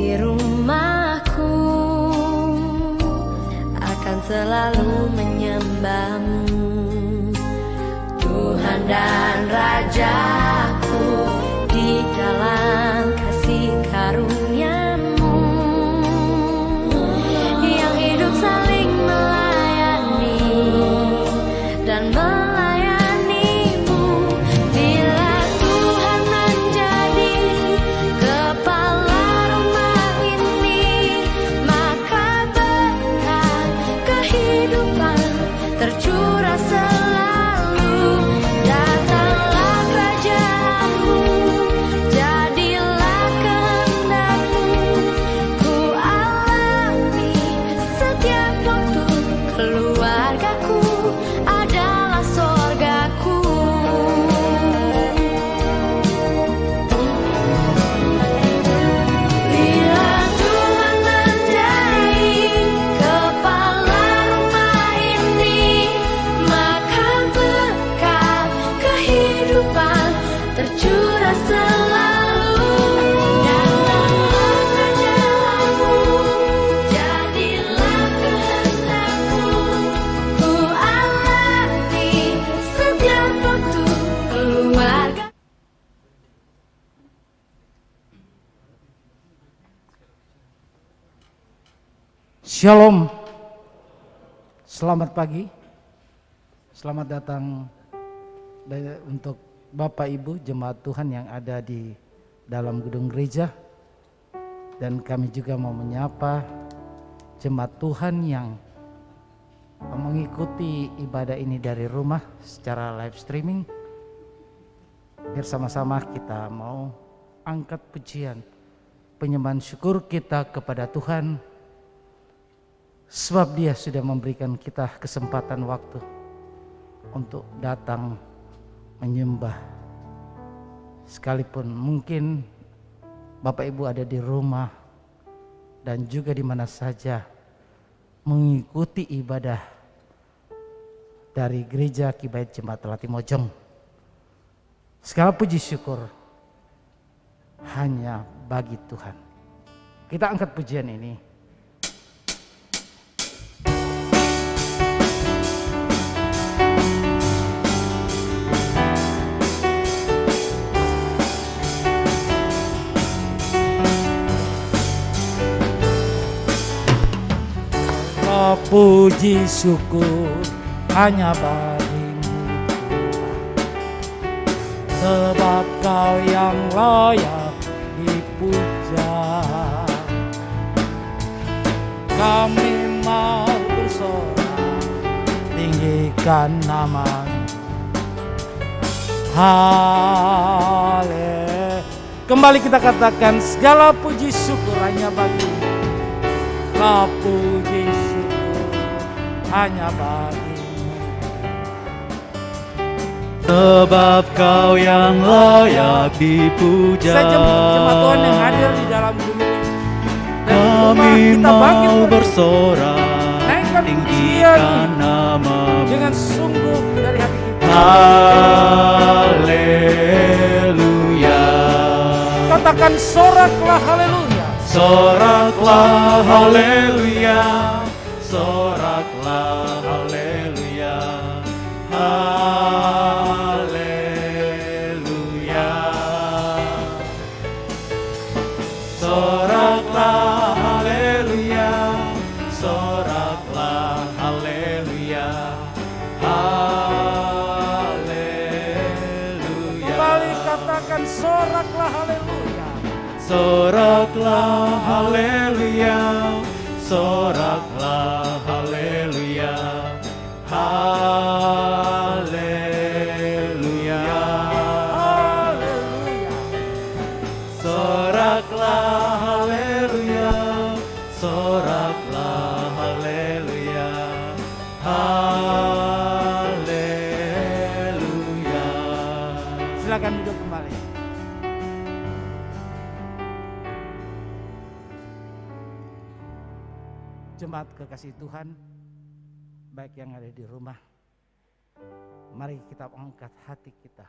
di rumahku akan selalu menyembahmu, Tuhan dan Rajaku, di dalam kasih karunia-Mu yang hidup saling melayani dan melayani-Mu. Bila Tuhan menjadi kepala rumah ini, maka berkat kehidupan tercurah selalu. Datanglah kerajaan-Mu, jadilah kehendak-Mu, ku alami setiap waktu. Keluargaku adalah sorgaku. Bila Tuhan menjadi kepala rumah ini, maka berkat kehidupan tercurah selalu. Datanglah kerajaan-Mu, jadilah kehendak-Mu, ku alami setiap waktu. Keluarga. Shalom, selamat pagi, selamat datang untuk Bapak Ibu jemaat Tuhan yang ada di dalam gedung gereja. Dan kami juga mau menyapa jemaat Tuhan yang mengikuti ibadah ini dari rumah secara live streaming. Biar sama-sama kita mau angkat pujian, penyembahan syukur kita kepada Tuhan, sebab Dia sudah memberikan kita kesempatan waktu untuk datang menyembah. Sekalipun mungkin Bapak Ibu ada di rumah dan juga di mana saja mengikuti ibadah dari Gereja Kibait Jemaat Telati Mojong. Segala puji syukur hanya bagi Tuhan. Kita angkat pujian ini. Puji syukur hanya bagimu, sebab Kau yang layak dipuja. Kami mau bersorak, tinggikan nama-Mu. Haleluya. Kembali kita katakan segala puji syukur hanya bagi-Mu. Segala puji syukur hanya bagi-Mu, sebab Kau yang layak dipuja. Saya jemaat Tuhan yang hadir di dalam gedung ini. Kami mau bersorak, tinggikan nama-Mu dengan sungguh dari hati kita. Haleluya. Katakan soraklah haleluya. Soraklah haleluya. Soraklah haleluya. Haleluya. Soraklah haleluya. Soraklah haleluya. Haleluya. Kembali katakan soraklah haleluya. Soraklah haleluya. Soraklah haleluya. Haleluya. Haleluya. Soraklah haleluya. Soraklah haleluya. Haleluya. Silakan duduk kembali. Jemaat kekasih Tuhan, baik yang ada di rumah, mari kita angkat hati kita,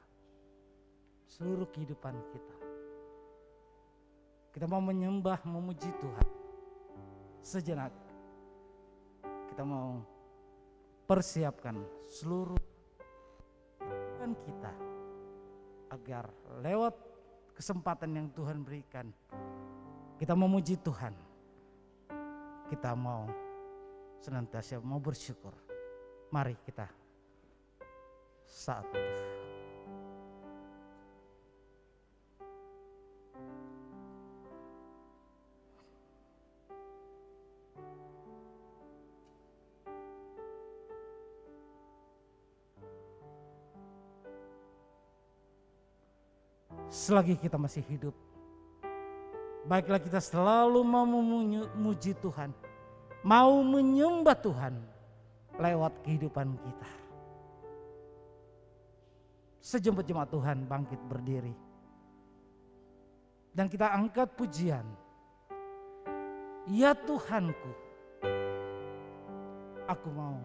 seluruh kehidupan kita. Kita mau menyembah, memuji Tuhan. Sejenak kita mau persiapkan seluruh kita agar lewat kesempatan yang Tuhan berikan kita memuji Tuhan. Kita mau senantiasa mau bersyukur. Mari kita saat teduh. Selagi kita masih hidup, baiklah kita selalu mau memuji Tuhan, mau menyembah Tuhan lewat kehidupan kita. Sejemaat Tuhan bangkit berdiri dan kita angkat pujian. Ya Tuhanku, aku mau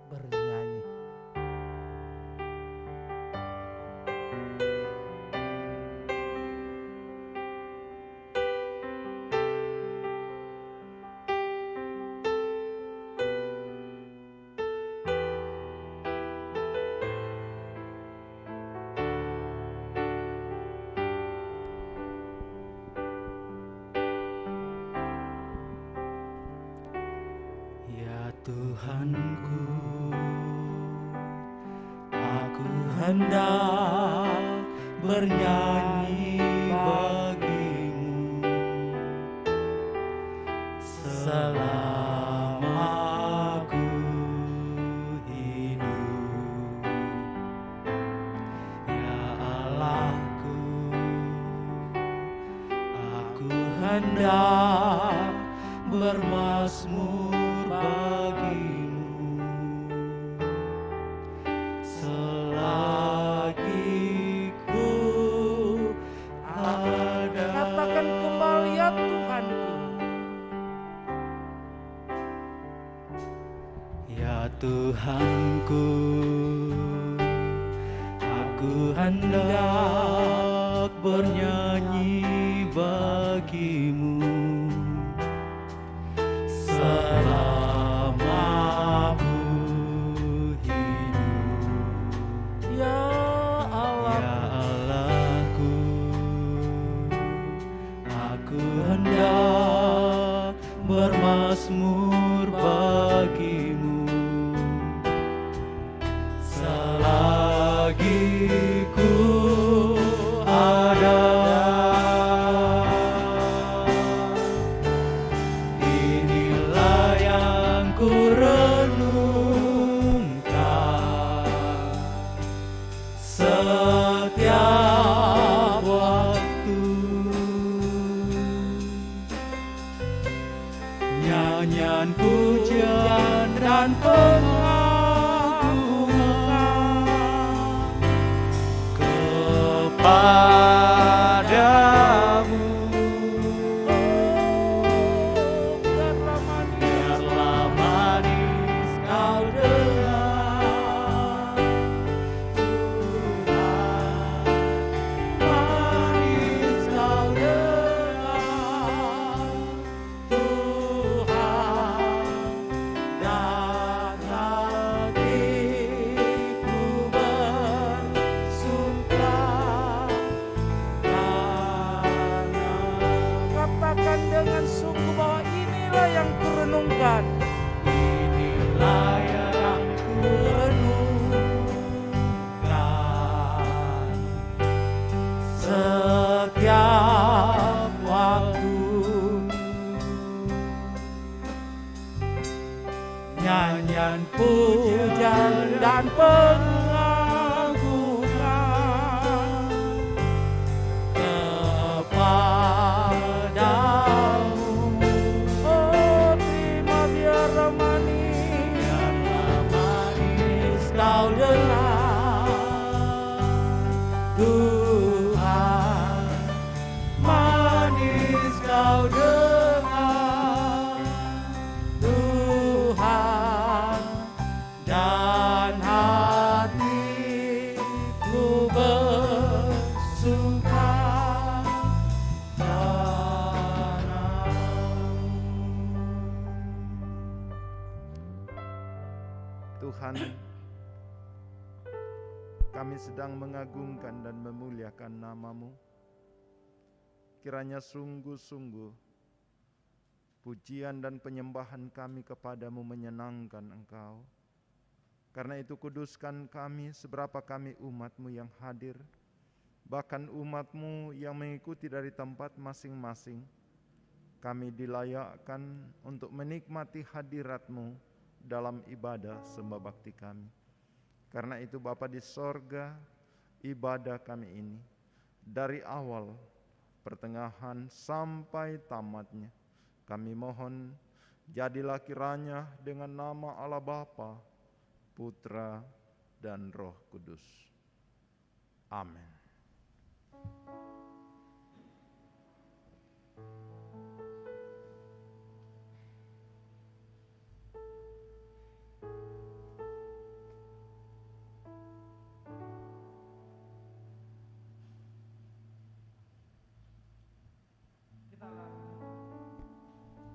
bernyanyi. Tuhanku, aku hendak bernyanyi bagimu selama aku hidup. Ya Allahku, aku hendak bermazmur bagimu selagi ku ada. Katakan kembali, ya Tuhanku. Ya Tuhanku, aku hendak bernyanyi bagimu selama aku hidup. Ya Allah, Ya Allahku, aku hendak bermazmur bagimu selagi ku ada. Setiap waktu nyanyian pujian dan pengagungan kepadamu. Biarlah manis kau dengar, manis kau dengar, Tuhan, dan hatiku bersuka karena. katakan dengan sungguh bahwa inilah yang kurenungkan. Inilah yang kurenungkan Setiap waktu nyanyian pujian dan pengagungan kepadamu. Oh, terima biarlah manis, manis kau dengar, Tuhan, manis kau dengar, Tuhan, dan hati Tuhan, kami sedang mengagungkan dan memuliakan nama-Mu. Kiranya sungguh-sungguh pujian dan penyembahan kami kepadamu menyenangkan Engkau. Karena itu kuduskan kami seberapa kami umat-Mu yang hadir, bahkan umat-Mu yang mengikuti dari tempat masing-masing. Kami dilayakkan untuk menikmati hadirat-Mu dalam ibadah sembah bakti kami. Karena itu Bapa di sorga, ibadah kami ini dari awal, pertengahan sampai tamatnya, kami mohon jadilah kiranya dengan nama Allah Bapa, Putra, dan Roh Kudus. Amin.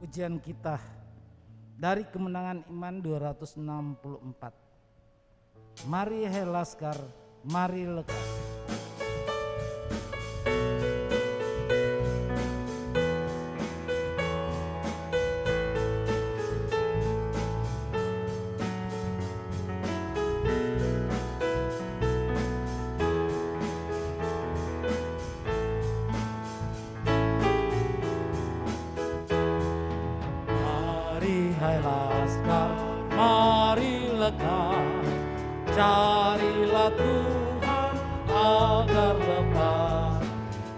Ujian kita dari Kemenangan Iman 264. Mari hai laskar, mari lekas. Hai laskar, mari lekas, carilah Tuhan agar lepas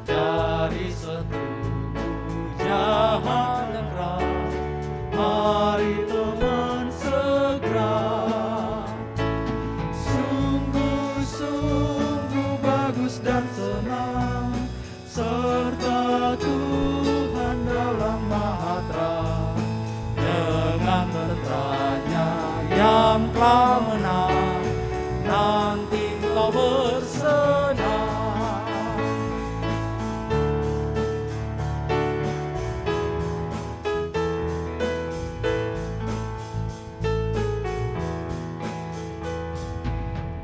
dari setubuh jahat dan keras. Mari teman segera, sungguh-sungguh bagus dan senang, serta Tuhan dalam Mahatera. Dengan tentaranya yang telah menang, nanti kau bersenang.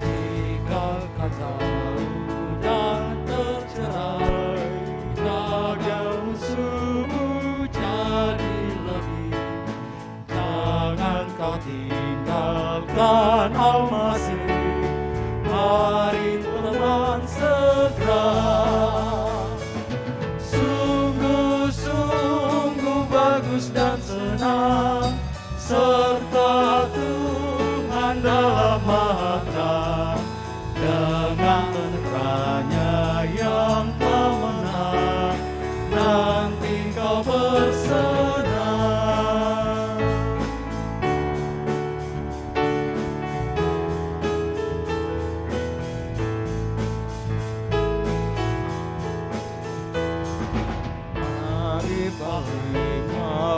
Jika kau jauh dan tercerai, bagai musuhmu jadi lebih. Jangan kau tinggalkan Al-Masih, mari teman segera. Sungguh-sungguh bagus dan senang, serta Tuhan dalam Mahatera. Dengan tentaranya yang telah menang, nanti kau bersenang.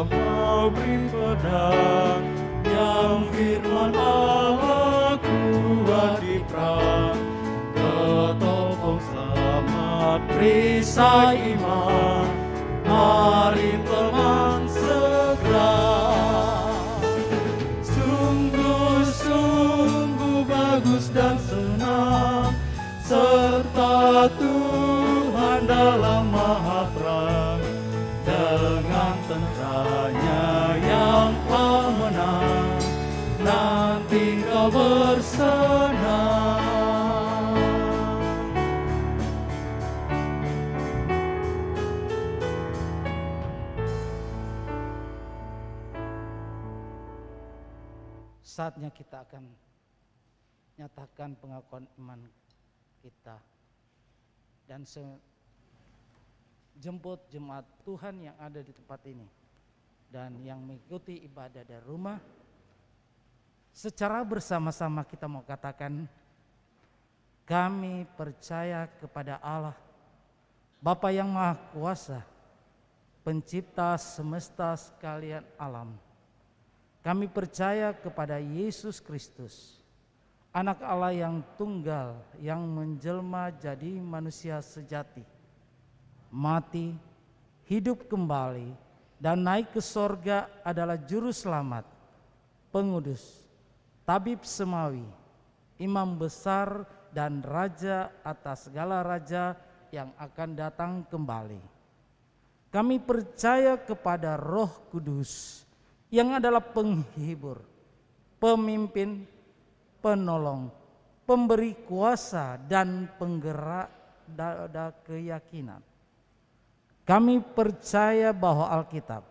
Mau beri pedang yang firman Allah kuat di perang, ketopong selamat perisai iman, mari teman segera. Sungguh-sungguh bagus dan senang, serta Tuhan dalam Mahatera. Dengan tentaranya yang telah menang, nanti kau bersenang. Saatnya kita akan nyatakan pengakuan iman kita dan jemput jemaat Tuhan yang ada di tempat ini dan yang mengikuti ibadah dari rumah. Secara bersama-sama kita mau katakan, kami percaya kepada Allah, Bapa yang Maha Kuasa, pencipta semesta sekalian alam. Kami percaya kepada Yesus Kristus, Anak Allah yang tunggal, yang menjelma jadi manusia sejati, mati, hidup kembali, dan naik ke sorga adalah juru selamat, pengudus, tabib semawi, imam besar dan raja atas segala raja yang akan datang kembali. Kami percaya kepada Roh Kudus yang adalah penghibur, pemimpin, penolong, pemberi kuasa dan penggerak dada keyakinan. Kami percaya bahwa Alkitab,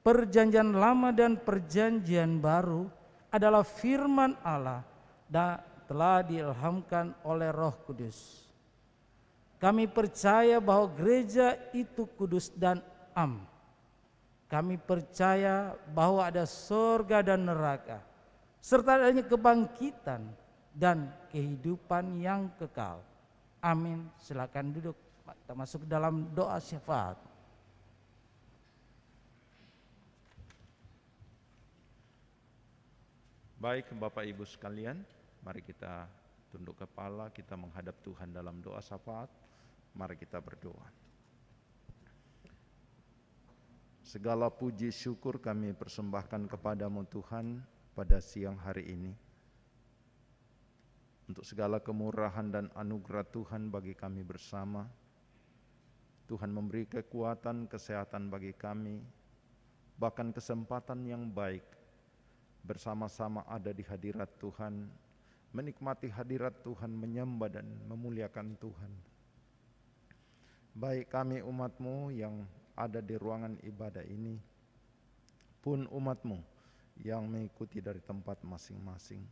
Perjanjian Lama dan Perjanjian Baru adalah firman Allah dan telah diilhamkan oleh Roh Kudus. Kami percaya bahwa gereja itu kudus dan am. Kami percaya bahwa ada surga dan neraka, serta adanya kebangkitan dan kehidupan yang kekal. Amin. Silakan duduk. Kita masuk ke dalam doa syafaat. Baik Bapak Ibu sekalian, mari kita tunduk kepala, kita menghadap Tuhan dalam doa syafaat. Mari kita berdoa. Segala puji syukur kami persembahkan kepadamu Tuhan pada siang hari ini. Untuk segala kemurahan dan anugerah Tuhan bagi kami bersama. Tuhan memberi kekuatan, kesehatan bagi kami, bahkan kesempatan yang baik bersama-sama ada di hadirat Tuhan, menikmati hadirat Tuhan, menyembah dan memuliakan Tuhan. Baik kami umat-Mu yang ada di ruangan ibadah ini, pun umat-Mu yang mengikuti dari tempat masing-masing.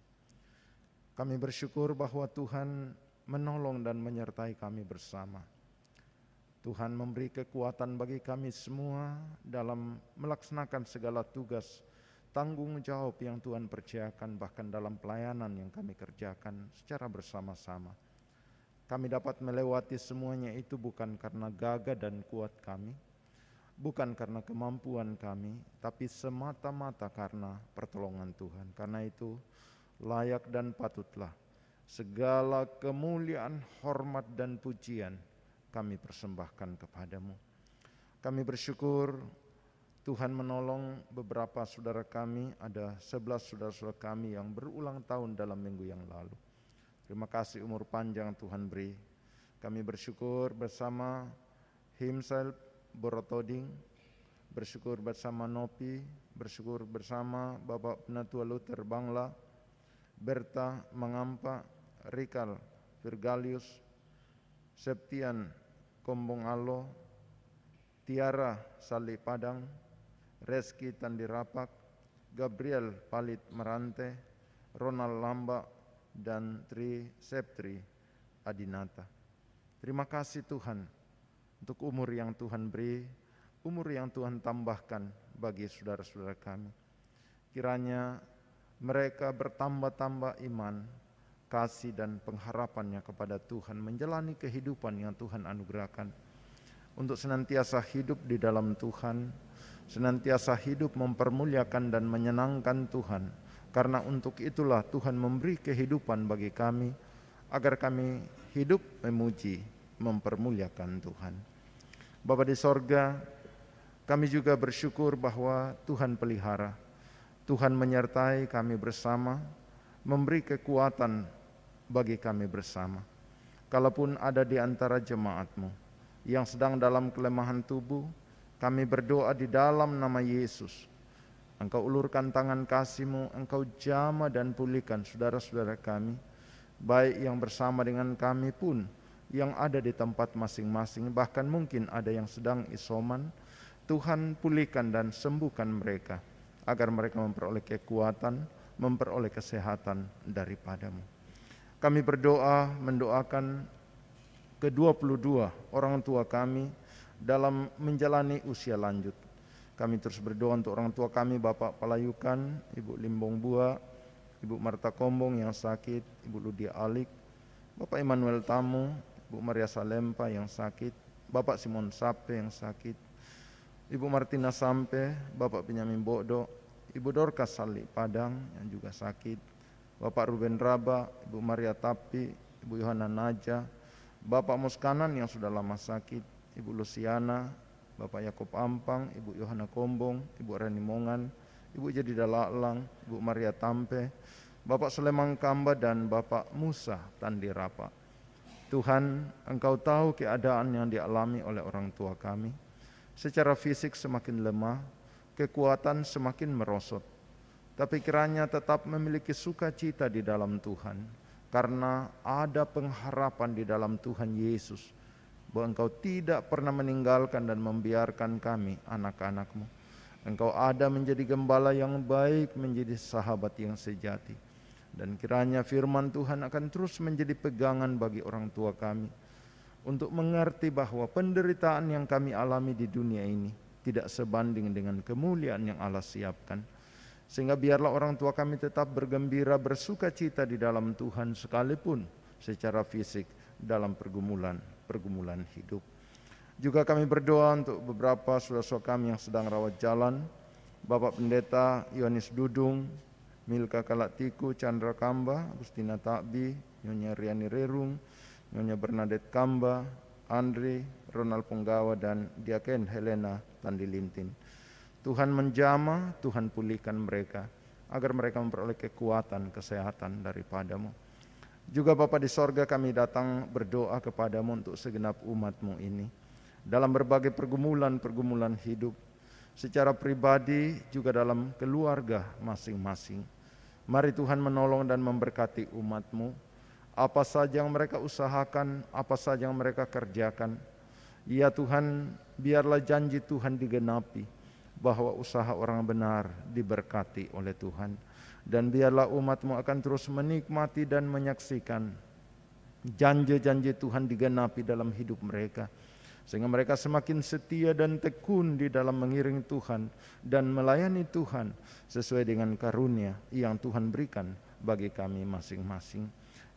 Kami bersyukur bahwa Tuhan menolong dan menyertai kami bersama. Tuhan memberi kekuatan bagi kami semua dalam melaksanakan segala tugas, tanggung jawab yang Tuhan percayakan, bahkan dalam pelayanan yang kami kerjakan secara bersama-sama. Kami dapat melewati semuanya itu bukan karena gagah dan kuat kami, bukan karena kemampuan kami, tapi semata-mata karena pertolongan Tuhan. Karena itu layak dan patutlah segala kemuliaan, hormat dan pujian kami persembahkan kepadamu. Kami bersyukur Tuhan menolong beberapa saudara kami, ada 11 saudara-saudara kami yang berulang tahun dalam minggu yang lalu. Terima kasih umur panjang Tuhan beri. Kami bersyukur bersama Himself Borotoding, bersyukur bersama Nopi, bersyukur bersama Bapak Penatua Luther Bangla, Berta Mangampa, Rikal Virgalius, Septian Kombong Alo, Tiara Sali Padang, Reski Tandirapak, Gabriel Palit Merante, Ronald Lamba, dan Tri Septri Adinata. Terima kasih Tuhan untuk umur yang Tuhan beri, umur yang Tuhan tambahkan bagi saudara-saudara kami. Kiranya mereka bertambah-tambah iman, kasih dan pengharapannya kepada Tuhan, menjalani kehidupan yang Tuhan anugerahkan, untuk senantiasa hidup di dalam Tuhan, senantiasa hidup mempermuliakan dan menyenangkan Tuhan. Karena untuk itulah Tuhan memberi kehidupan bagi kami, agar kami hidup memuji, mempermuliakan Tuhan. Bapa di sorga, kami juga bersyukur bahwa Tuhan pelihara, Tuhan menyertai kami bersama, memberi kekuatan bagi kami bersama. Kalaupun ada di antara jemaat-Mu yang sedang dalam kelemahan tubuh, kami berdoa di dalam nama Yesus. Engkau ulurkan tangan kasih-Mu, Engkau jamah dan pulihkan saudara-saudara kami, baik yang bersama dengan kami pun yang ada di tempat masing-masing, bahkan mungkin ada yang sedang isoman. Tuhan pulihkan dan sembuhkan mereka, agar mereka memperoleh kekuatan, memperoleh kesehatan daripada-Mu. Kami berdoa, mendoakan ke-22 orang tua kami dalam menjalani usia lanjut. Kami terus berdoa untuk orang tua kami, Bapak Palayukan, Ibu Limbong Bua, Ibu Marta Kombong yang sakit, Ibu Ludia Alik, Bapak Emmanuel Tamu, Ibu Maria Salempa yang sakit, Bapak Simon Sape yang sakit, Ibu Martina Sampe, Bapak Benyamin Bodo, Ibu Dorcas Sali Padang yang juga sakit, Bapak Ruben Raba, Ibu Maria Tapi, Ibu Yohana Naja, Bapak Muskanan yang sudah lama sakit, Ibu Luciana, Bapak Yakob Ampang, Ibu Yohana Kombong, Ibu Reni Mongan, Ibu Jedida Lalang, Ibu Maria Tampe, Bapak Suleman Kamba dan Bapak Musa Tandirapa. Tuhan, Engkau tahu keadaan yang dialami oleh orang tua kami. Secara fisik semakin lemah, kekuatan semakin merosot. Tapi kiranya tetap memiliki sukacita di dalam Tuhan, karena ada pengharapan di dalam Tuhan Yesus, bahwa Engkau tidak pernah meninggalkan dan membiarkan kami, anak-anak-Mu. Engkau ada menjadi gembala yang baik, menjadi sahabat yang sejati. Dan kiranya firman Tuhan akan terus menjadi pegangan bagi orang tua kami, untuk mengerti bahwa penderitaan yang kami alami di dunia ini tidak sebanding dengan kemuliaan yang Allah siapkan. Sehingga biarlah orang tua kami tetap bergembira, bersuka cita di dalam Tuhan, sekalipun secara fisik dalam pergumulan hidup. Juga kami berdoa untuk beberapa saudara-saudara kami yang sedang rawat jalan, Bapak Pendeta Yohanes Dudung, Milka Kalatiku, Chandra Kamba, Agustina Takbi, Nyonya Riani Rerung, Nyonya Bernadette Kamba, Andre, Ronald Punggawa, dan Diaken Helena Tandilintin. Tuhan menjamah, Tuhan pulihkan mereka, agar mereka memperoleh kekuatan, kesehatan daripada-Mu. Juga Bapa di sorga, kami datang berdoa kepada-Mu untuk segenap umat-Mu ini, dalam berbagai pergumulan hidup, secara pribadi juga dalam keluarga masing-masing. Mari Tuhan menolong dan memberkati umat-Mu. Apa saja yang mereka usahakan, apa saja yang mereka kerjakan, ya Tuhan, biarlah janji Tuhan digenapi, bahwa usaha orang benar diberkati oleh Tuhan. Dan biarlah umat-Mu akan terus menikmati dan menyaksikan janji-janji Tuhan digenapi dalam hidup mereka, sehingga mereka semakin setia dan tekun di dalam mengiring Tuhan dan melayani Tuhan sesuai dengan karunia yang Tuhan berikan bagi kami masing-masing.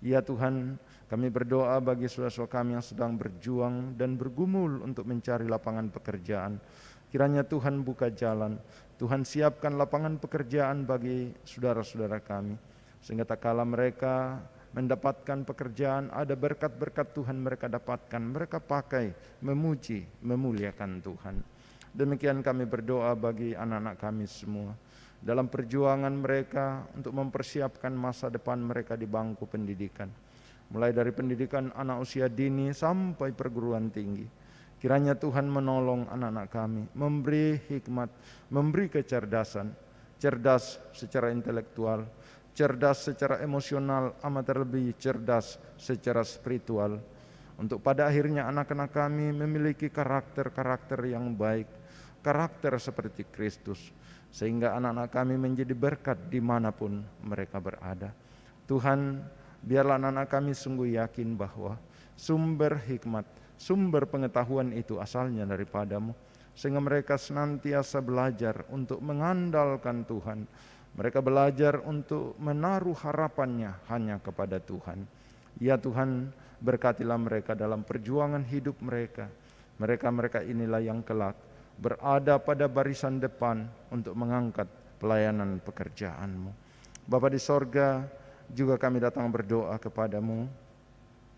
Ya Tuhan, kami berdoa bagi saudara-saudara kami yang sedang berjuang dan bergumul untuk mencari lapangan pekerjaan. Kiranya Tuhan buka jalan, Tuhan siapkan lapangan pekerjaan bagi saudara-saudara kami, sehingga tak kala mereka mendapatkan pekerjaan, ada berkat-berkat Tuhan mereka dapatkan, mereka pakai memuji, memuliakan Tuhan. Demikian kami berdoa bagi anak-anak kami semua, dalam perjuangan mereka untuk mempersiapkan masa depan mereka di bangku pendidikan, mulai dari pendidikan anak usia dini sampai perguruan tinggi. Kiranya Tuhan menolong anak-anak kami, memberi hikmat, memberi kecerdasan, cerdas secara intelektual, cerdas secara emosional, amat terlebih cerdas secara spiritual, untuk pada akhirnya anak-anak kami memiliki karakter-karakter yang baik, karakter seperti Kristus, sehingga anak-anak kami menjadi berkat dimanapun mereka berada. Tuhan, biarlah anak-anak kami sungguh yakin bahwa sumber hikmat, sumber pengetahuan itu asalnya daripada-Mu, sehingga mereka senantiasa belajar untuk mengandalkan Tuhan. Mereka belajar untuk menaruh harapannya hanya kepada Tuhan. Ya Tuhan, berkatilah mereka dalam perjuangan hidup mereka. Mereka inilah yang kelak berada pada barisan depan untuk mengangkat pelayanan pekerjaan-Mu. Bapa di sorga, juga kami datang berdoa kepada-Mu,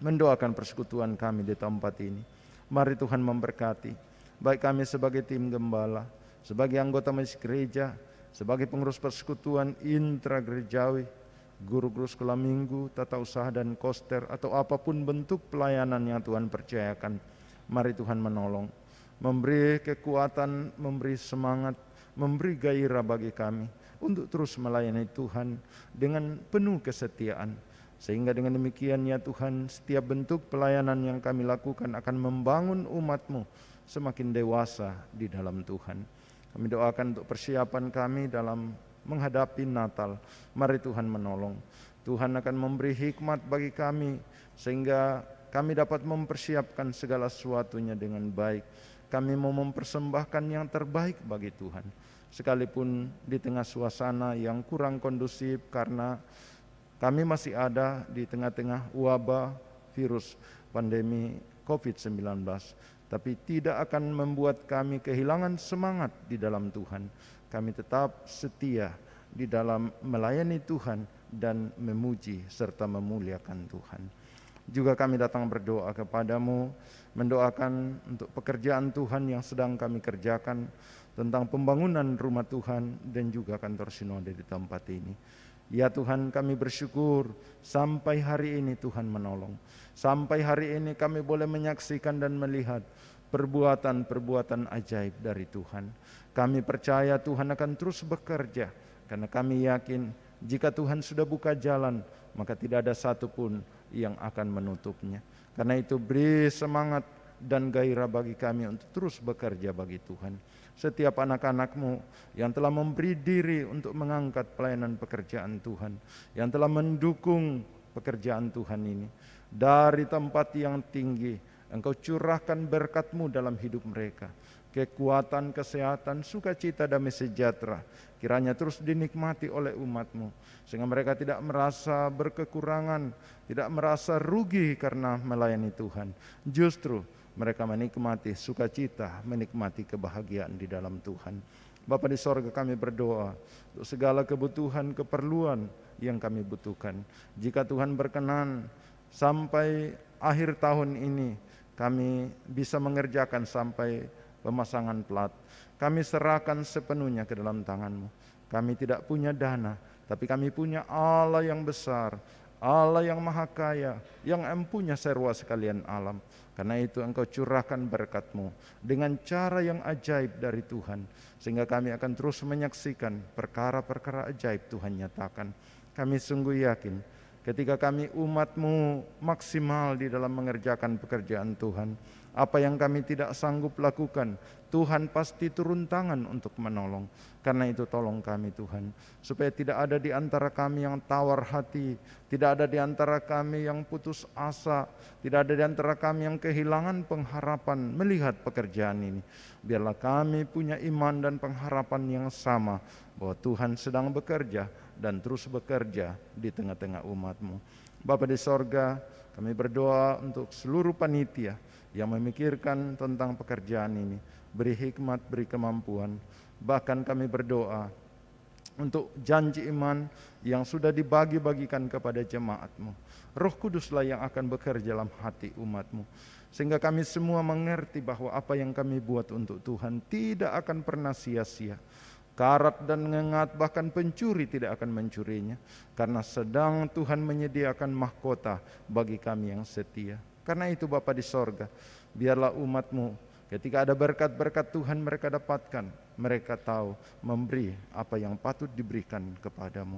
mendoakan persekutuan kami di tempat ini. Mari Tuhan memberkati, baik kami sebagai tim gembala, sebagai anggota majelis gereja, sebagai pengurus persekutuan intragerejawi, guru-guru sekolah minggu, tata usaha dan koster, atau apapun bentuk pelayanan yang Tuhan percayakan. Mari Tuhan menolong, memberi kekuatan, memberi semangat, memberi gairah bagi kami untuk terus melayani Tuhan dengan penuh kesetiaan. Sehingga dengan demikian ya Tuhan, setiap bentuk pelayanan yang kami lakukan akan membangun umat-Mu semakin dewasa di dalam Tuhan. Kami doakan untuk persiapan kami dalam menghadapi Natal. Mari Tuhan menolong. Tuhan akan memberi hikmat bagi kami, sehingga kami dapat mempersiapkan segala sesuatunya dengan baik. Kami mau mempersembahkan yang terbaik bagi Tuhan, sekalipun di tengah suasana yang kurang kondusif, karena kami masih ada di tengah-tengah wabah virus pandemi COVID-19. Tapi tidak akan membuat kami kehilangan semangat di dalam Tuhan. Kami tetap setia di dalam melayani Tuhan dan memuji serta memuliakan Tuhan. Juga kami datang berdoa kepada-Mu, mendoakan untuk pekerjaan Tuhan yang sedang kami kerjakan, tentang pembangunan rumah Tuhan dan juga kantor sinode di tempat ini. Ya Tuhan, kami bersyukur sampai hari ini Tuhan menolong. Sampai hari ini kami boleh menyaksikan dan melihat perbuatan-perbuatan ajaib dari Tuhan. Kami percaya Tuhan akan terus bekerja, karena kami yakin jika Tuhan sudah buka jalan, maka tidak ada satupun yang akan menutupnya. Karena itu beri semangat dan gairah bagi kami untuk terus bekerja bagi Tuhan. Setiap anak-anak-Mu yang telah memberi diri untuk mengangkat pelayanan pekerjaan Tuhan, yang telah mendukung pekerjaan Tuhan ini, dari tempat yang tinggi, Engkau curahkan berkat-Mu dalam hidup mereka. Kekuatan, kesehatan, sukacita, damai sejahtera kiranya terus dinikmati oleh umat-Mu, sehingga mereka tidak merasa berkekurangan, tidak merasa rugi karena melayani Tuhan. Justru mereka menikmati sukacita, menikmati kebahagiaan di dalam Tuhan. Bapa di sorga, kami berdoa untuk segala kebutuhan, keperluan yang kami butuhkan. Jika Tuhan berkenan sampai akhir tahun ini kami bisa mengerjakan sampai pemasangan plat, kami serahkan sepenuhnya ke dalam tangan-Mu. Kami tidak punya dana, tapi kami punya Allah yang besar, Allah yang maha kaya, yang empunya serwa sekalian alam. Karena itu Engkau curahkan berkat-Mu dengan cara yang ajaib dari Tuhan, sehingga kami akan terus menyaksikan perkara-perkara ajaib Tuhan nyatakan. Kami sungguh yakin ketika kami umat-Mu maksimal di dalam mengerjakan pekerjaan Tuhan, apa yang kami tidak sanggup lakukan, Tuhan pasti turun tangan untuk menolong. Karena itu tolong kami Tuhan, supaya tidak ada di antara kami yang tawar hati, tidak ada di antara kami yang putus asa, tidak ada di antara kami yang kehilangan pengharapan melihat pekerjaan ini. Biarlah kami punya iman dan pengharapan yang sama, bahwa Tuhan sedang bekerja dan terus bekerja di tengah-tengah umat-Mu. Bapa di sorga, kami berdoa untuk seluruh panitia yang memikirkan tentang pekerjaan ini. Beri hikmat, beri kemampuan. Bahkan kami berdoa untuk janji iman yang sudah dibagi-bagikan kepada jemaat-Mu. Roh Kuduslah yang akan bekerja dalam hati umat-Mu, sehingga kami semua mengerti bahwa apa yang kami buat untuk Tuhan tidak akan pernah sia-sia. Karat dan ngengat, bahkan pencuri tidak akan mencurinya, karena sedang Tuhan menyediakan mahkota bagi kami yang setia. Karena itu Bapa di sorga, biarlah umat-Mu ketika ada berkat-berkat Tuhan mereka dapatkan, mereka tahu memberi apa yang patut diberikan kepadamu.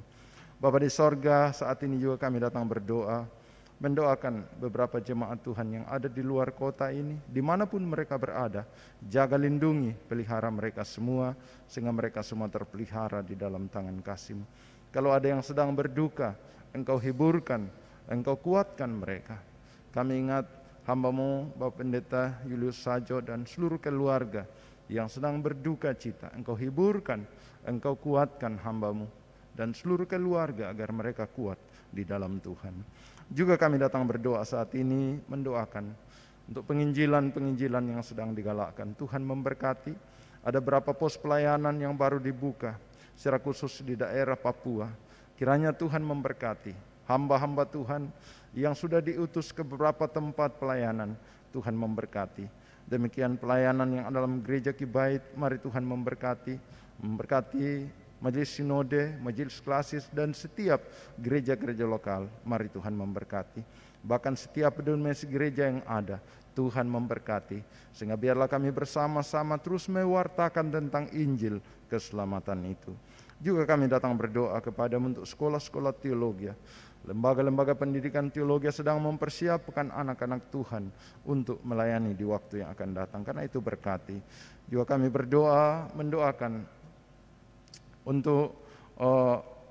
Bapa di sorga, saat ini juga kami datang berdoa, mendoakan beberapa jemaat Tuhan yang ada di luar kota ini, dimanapun mereka berada. Jaga, lindungi, pelihara mereka semua, sehingga mereka semua terpelihara di dalam tangan kasih-Mu. Kalau ada yang sedang berduka, Engkau hiburkan, Engkau kuatkan mereka. Kami ingat hamba-Mu Bapak Pendeta Julius Sajo dan seluruh keluarga yang sedang berduka cita. Engkau hiburkan, Engkau kuatkan hamba-Mu dan seluruh keluarga agar mereka kuat di dalam Tuhan. Juga kami datang berdoa saat ini, mendoakan untuk penginjilan-penginjilan yang sedang digalakkan. Tuhan memberkati, ada beberapa pos pelayanan yang baru dibuka, secara khusus di daerah Papua. Kiranya Tuhan memberkati hamba-hamba Tuhan yang sudah diutus ke beberapa tempat pelayanan. Tuhan memberkati. Demikian pelayanan yang dalam gereja Kibait, mari Tuhan memberkati majelis sinode, majelis klasis, dan setiap gereja-gereja lokal. Mari Tuhan memberkati. Bahkan setiap domestik gereja yang ada, Tuhan memberkati. Sehingga biarlah kami bersama-sama terus mewartakan tentang Injil keselamatan itu. Juga kami datang berdoa kepada-Mu untuk sekolah-sekolah teologi, lembaga-lembaga pendidikan teologi sedang mempersiapkan anak-anak Tuhan untuk melayani di waktu yang akan datang. Karena itu berkati. Juga kami berdoa, mendoakan untuk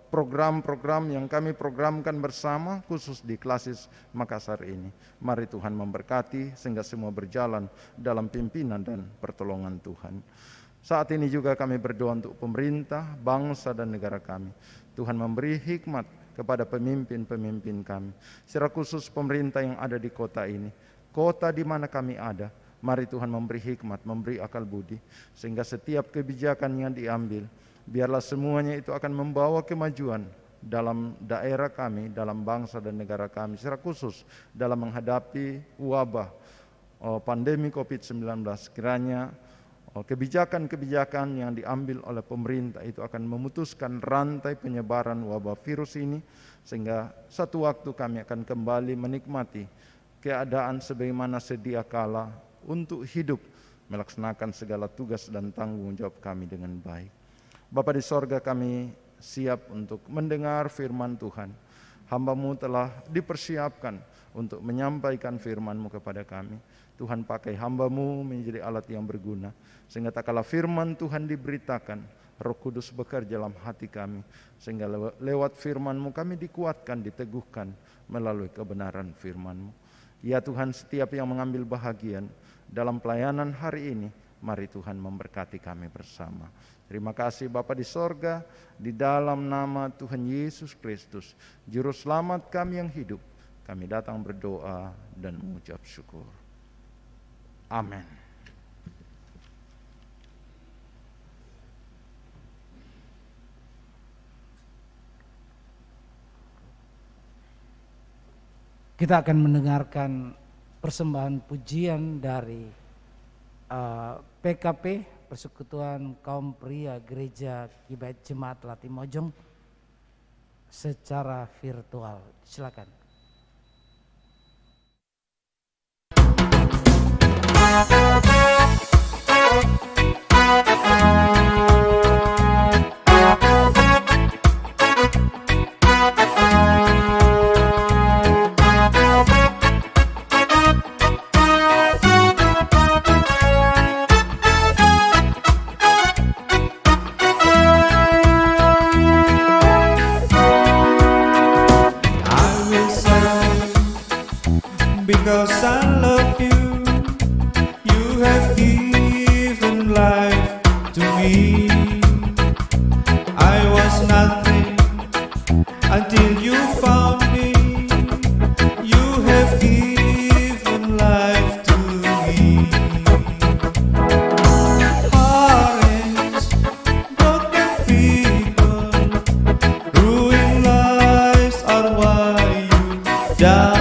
program-program yang kami programkan bersama, khusus di Klasis Makassar ini. Mari Tuhan memberkati sehingga semua berjalan dalam pimpinan dan pertolongan Tuhan. Saat ini juga kami berdoa untuk pemerintah, bangsa dan negara kami. Tuhan memberi hikmat kepada pemimpin-pemimpin kami, secara khusus pemerintah yang ada di kota ini, kota di mana kami ada. Mari Tuhan memberi hikmat, memberi akal budi, sehingga setiap kebijakan yang diambil, biarlah semuanya itu akan membawa kemajuan dalam daerah kami, dalam bangsa dan negara kami, secara khusus dalam menghadapi wabah pandemi COVID-19. Kiranya kebijakan-kebijakan yang diambil oleh pemerintah itu akan memutuskan rantai penyebaran wabah virus ini, sehingga satu waktu kami akan kembali menikmati keadaan sebagaimana sedia kala untuk hidup melaksanakan segala tugas dan tanggung jawab kami dengan baik. Bapa di sorga, kami siap untuk mendengar firman Tuhan. Hamba-Mu telah dipersiapkan untuk menyampaikan firman-Mu kepada kami. Tuhan, pakai hamba-Mu menjadi alat yang berguna, sehingga tak kala firman Tuhan diberitakan, Roh Kudus bekerja dalam hati kami, sehingga lewat firman-Mu kami dikuatkan, diteguhkan melalui kebenaran firman-Mu. Ya Tuhan, setiap yang mengambil bahagian dalam pelayanan hari ini, mari Tuhan memberkati kami bersama. Terima kasih Bapa di sorga, di dalam nama Tuhan Yesus Kristus, Juru Selamat kami yang hidup, kami datang berdoa dan mengucap syukur. Amin. Kita akan mendengarkan persembahan pujian dari PKP, Persekutuan Kaum Pria Gereja Kibait Jemaat Latimojong, secara virtual. Silakan. Because I love you, you have given life to me. I was nothing until you found me. You have given life to me. Heartaches, broken people, ruined lives are why you die.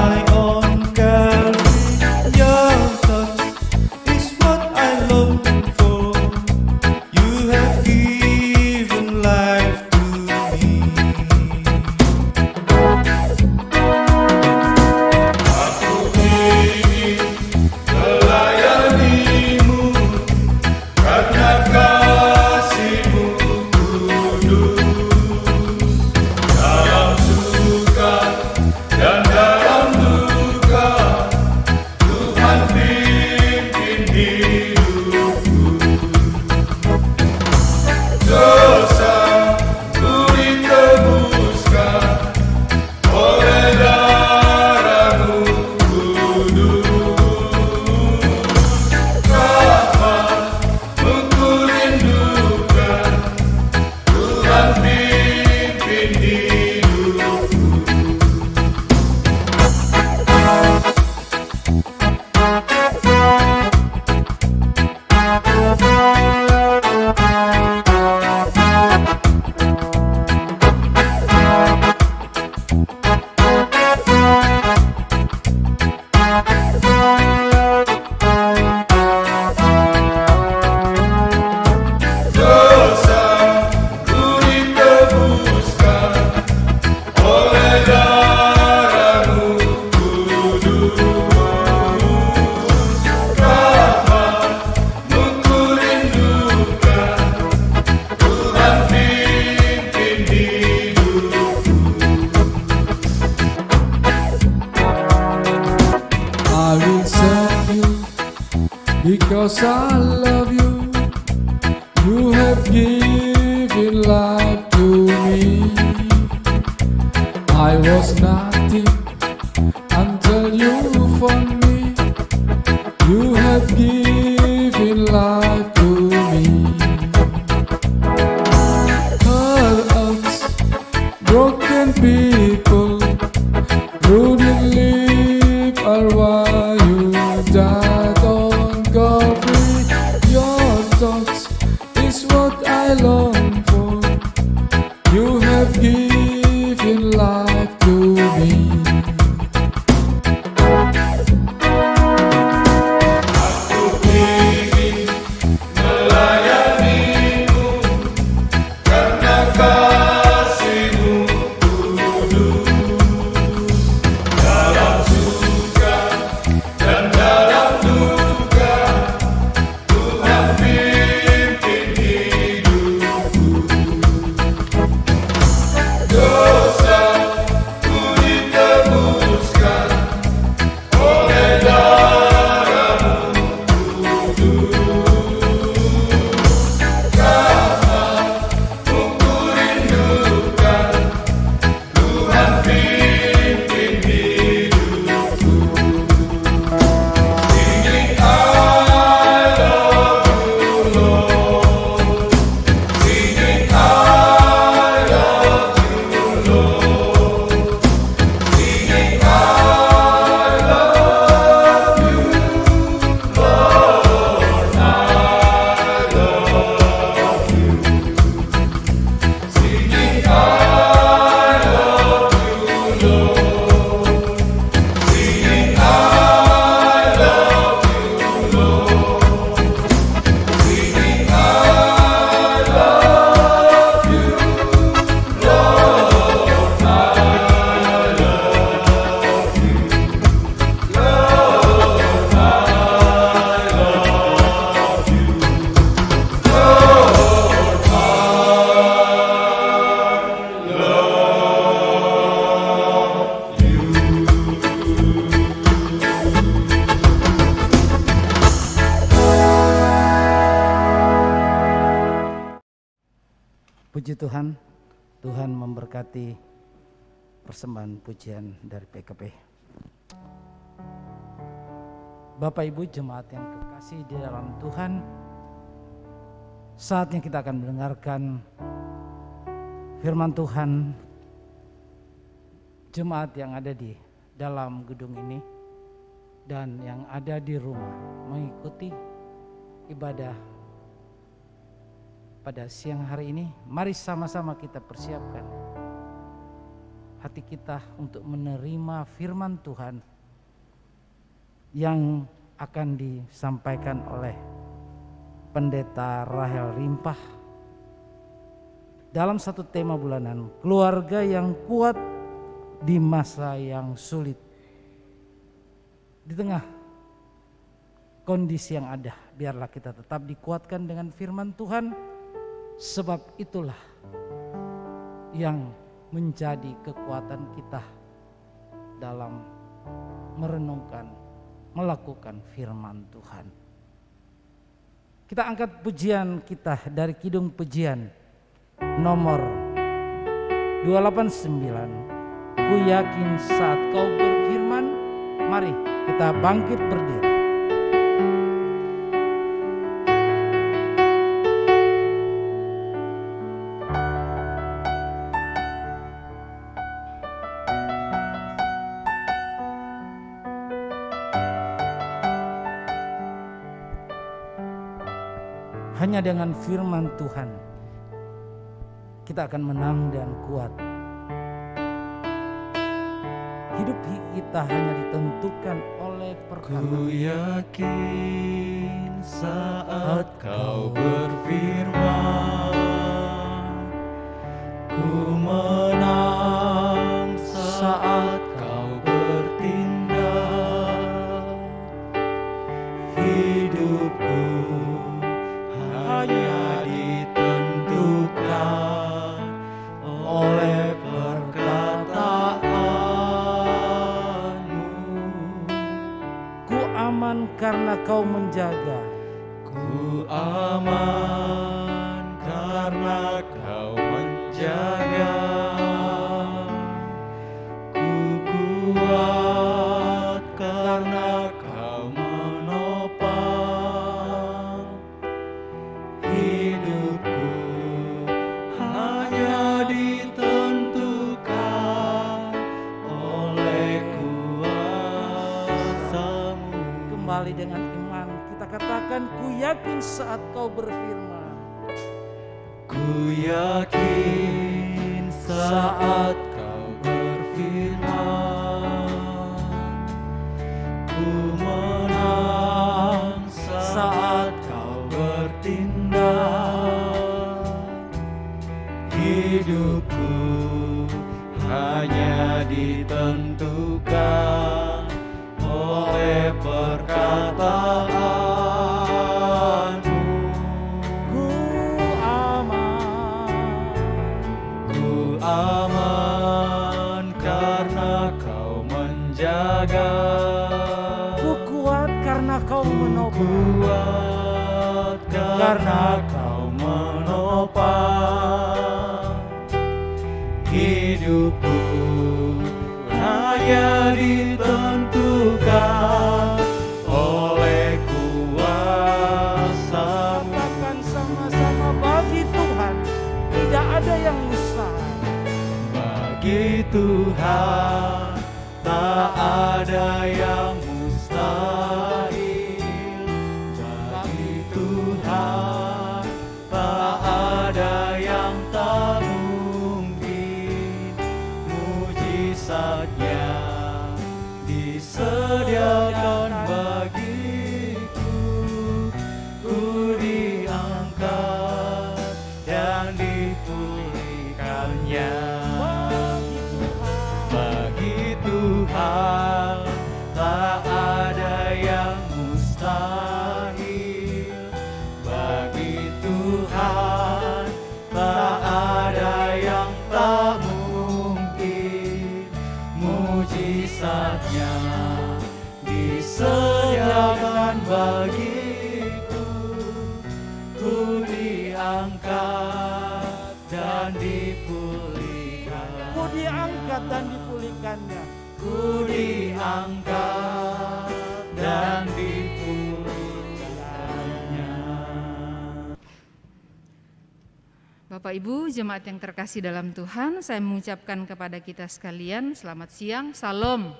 Because I love you, you have given life to me. I was nothing until you found me. You have given life to me. Hearts, broken people, wouldn't live are why you died on Calvary. Your thoughts is what I long for. You have given life to me. Puji Tuhan, Tuhan memberkati persembahan pujian dari PKP. Bapak Ibu jemaat yang kekasih di dalam Tuhan, saatnya kita akan mendengarkan firman Tuhan. Jemaat yang ada di dalam gedung ini dan yang ada di rumah mengikuti ibadah pada siang hari ini, mari sama-sama kita persiapkan hati kita untuk menerima firman Tuhan yang akan disampaikan oleh Pendeta Rahel Rimpah dalam satu tema bulanan, keluarga yang kuat di masa yang sulit. Di tengah kondisi yang ada, biarlah kita tetap dikuatkan dengan firman Tuhan, sebab itulah yang menjadi kekuatan kita dalam merenungkan, melakukan firman Tuhan. Kita angkat pujian kita dari Kidung Pujian nomor 289. Ku yakin saat kau berfirman, mari kita bangkit berdiri. Hanya dengan firman Tuhan kita akan menang dan kuat. Hidup kita hanya ditentukan oleh perkataan. Ku yakin saat kau berfirman, ku menang saat kau bertindak. Hidupku hanya ditentukan oleh karena kau menjaga. Ku aman karena kau menjaga. Ku kuat karena kau menopang. Hidupku hanya ditentukan oleh kuasa-Mu. Kembali dengan iman kita katakan, ku yakin saat kau berfirman. Ku yakin saat kau berfirman, ku menang saat kau bertindak. Hidupku hanya ditentukan oleh perkataan-Mu. Ku aman karena kau menjaga. Ku kuat karena kau menopang. Kuat karena kau menopang. Hidupku hanya ditentukan oleh kuasa-Mu. Katakan sama-sama, bagi Tuhan tidak ada yang mustahil. Bagi Tuhan tak ada yang mustahil. Bagi Tuhan tak ada yang tak mungkin. Mujizatnya disediakan bagiku. Ku diangkat dan dipulihkannya. Bagi Tuhan tak ada yang mustahil. Bagi Tuhan tak ada yang tak mungkin. Mujizatnya disediakan bagiku. Ku diangkat dan dan dipulihkan. Ku diangkat dan dipulihkannya. Ku diangkat dan dipulihkannya. Bapak Ibu jemaat yang terkasih dalam Tuhan, saya mengucapkan kepada kita sekalian selamat siang, salam.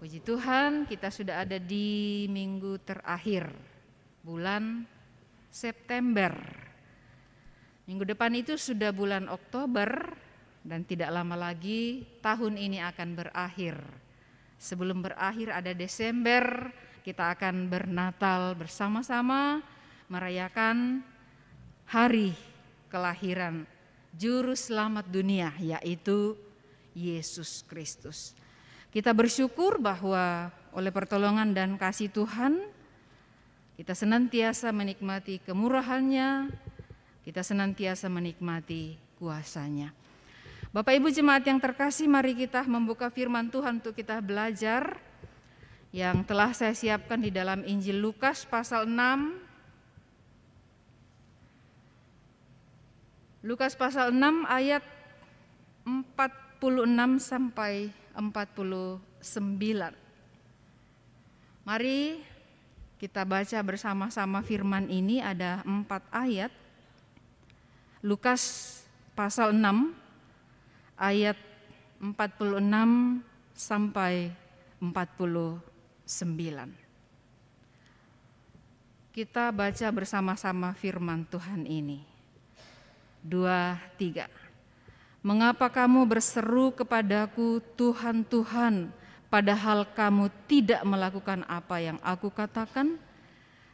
Puji Tuhan, kita sudah ada di minggu terakhir bulan September. Minggu depan itu sudah bulan Oktober dan tidak lama lagi tahun ini akan berakhir. Sebelum berakhir ada Desember, kita akan bernatal bersama-sama merayakan hari kelahiran Juru Selamat dunia, yaitu Yesus Kristus. Kita bersyukur bahwa oleh pertolongan dan kasih Tuhan, kita senantiasa menikmati kemurahan-Nya, kita senantiasa menikmati kuasa-Nya. Bapak Ibu jemaat yang terkasih, mari kita membuka firman Tuhan untuk kita belajar yang telah saya siapkan di dalam Injil Lukas pasal 6. Lukas pasal 6 ayat 46 sampai 49. Mari kita baca bersama-sama firman ini, ada 4 ayat. Lukas pasal 6 ayat 46 sampai 49. Kita baca bersama-sama firman Tuhan ini. 2, 3. Mengapa kamu berseru kepadaku, Tuhan, Tuhan, padahal kamu tidak melakukan apa yang aku katakan?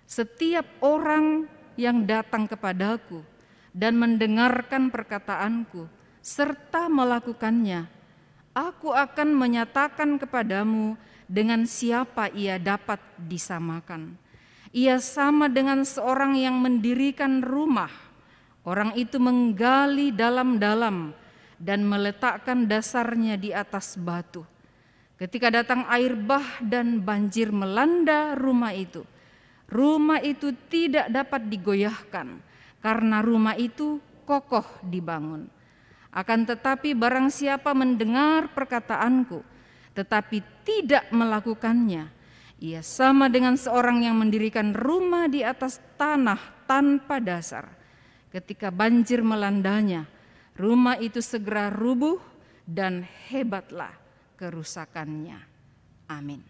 Setiap orang yang datang kepadaku dan mendengarkan perkataanku serta melakukannya, aku akan menyatakan kepadamu dengan siapa ia dapat disamakan. Ia sama dengan seorang yang mendirikan rumah. Orang itu menggali dalam-dalam dan meletakkan dasarnya di atas batu. Ketika datang air bah dan banjir melanda rumah itu tidak dapat digoyahkan karena rumah itu kokoh dibangun. Akan tetapi barang siapa mendengar perkataanku tetapi tidak melakukannya, ia sama dengan seorang yang mendirikan rumah di atas tanah tanpa dasar. Ketika banjir melandanya, rumah itu segera rubuh dan hebatlah kerusakannya. Amin.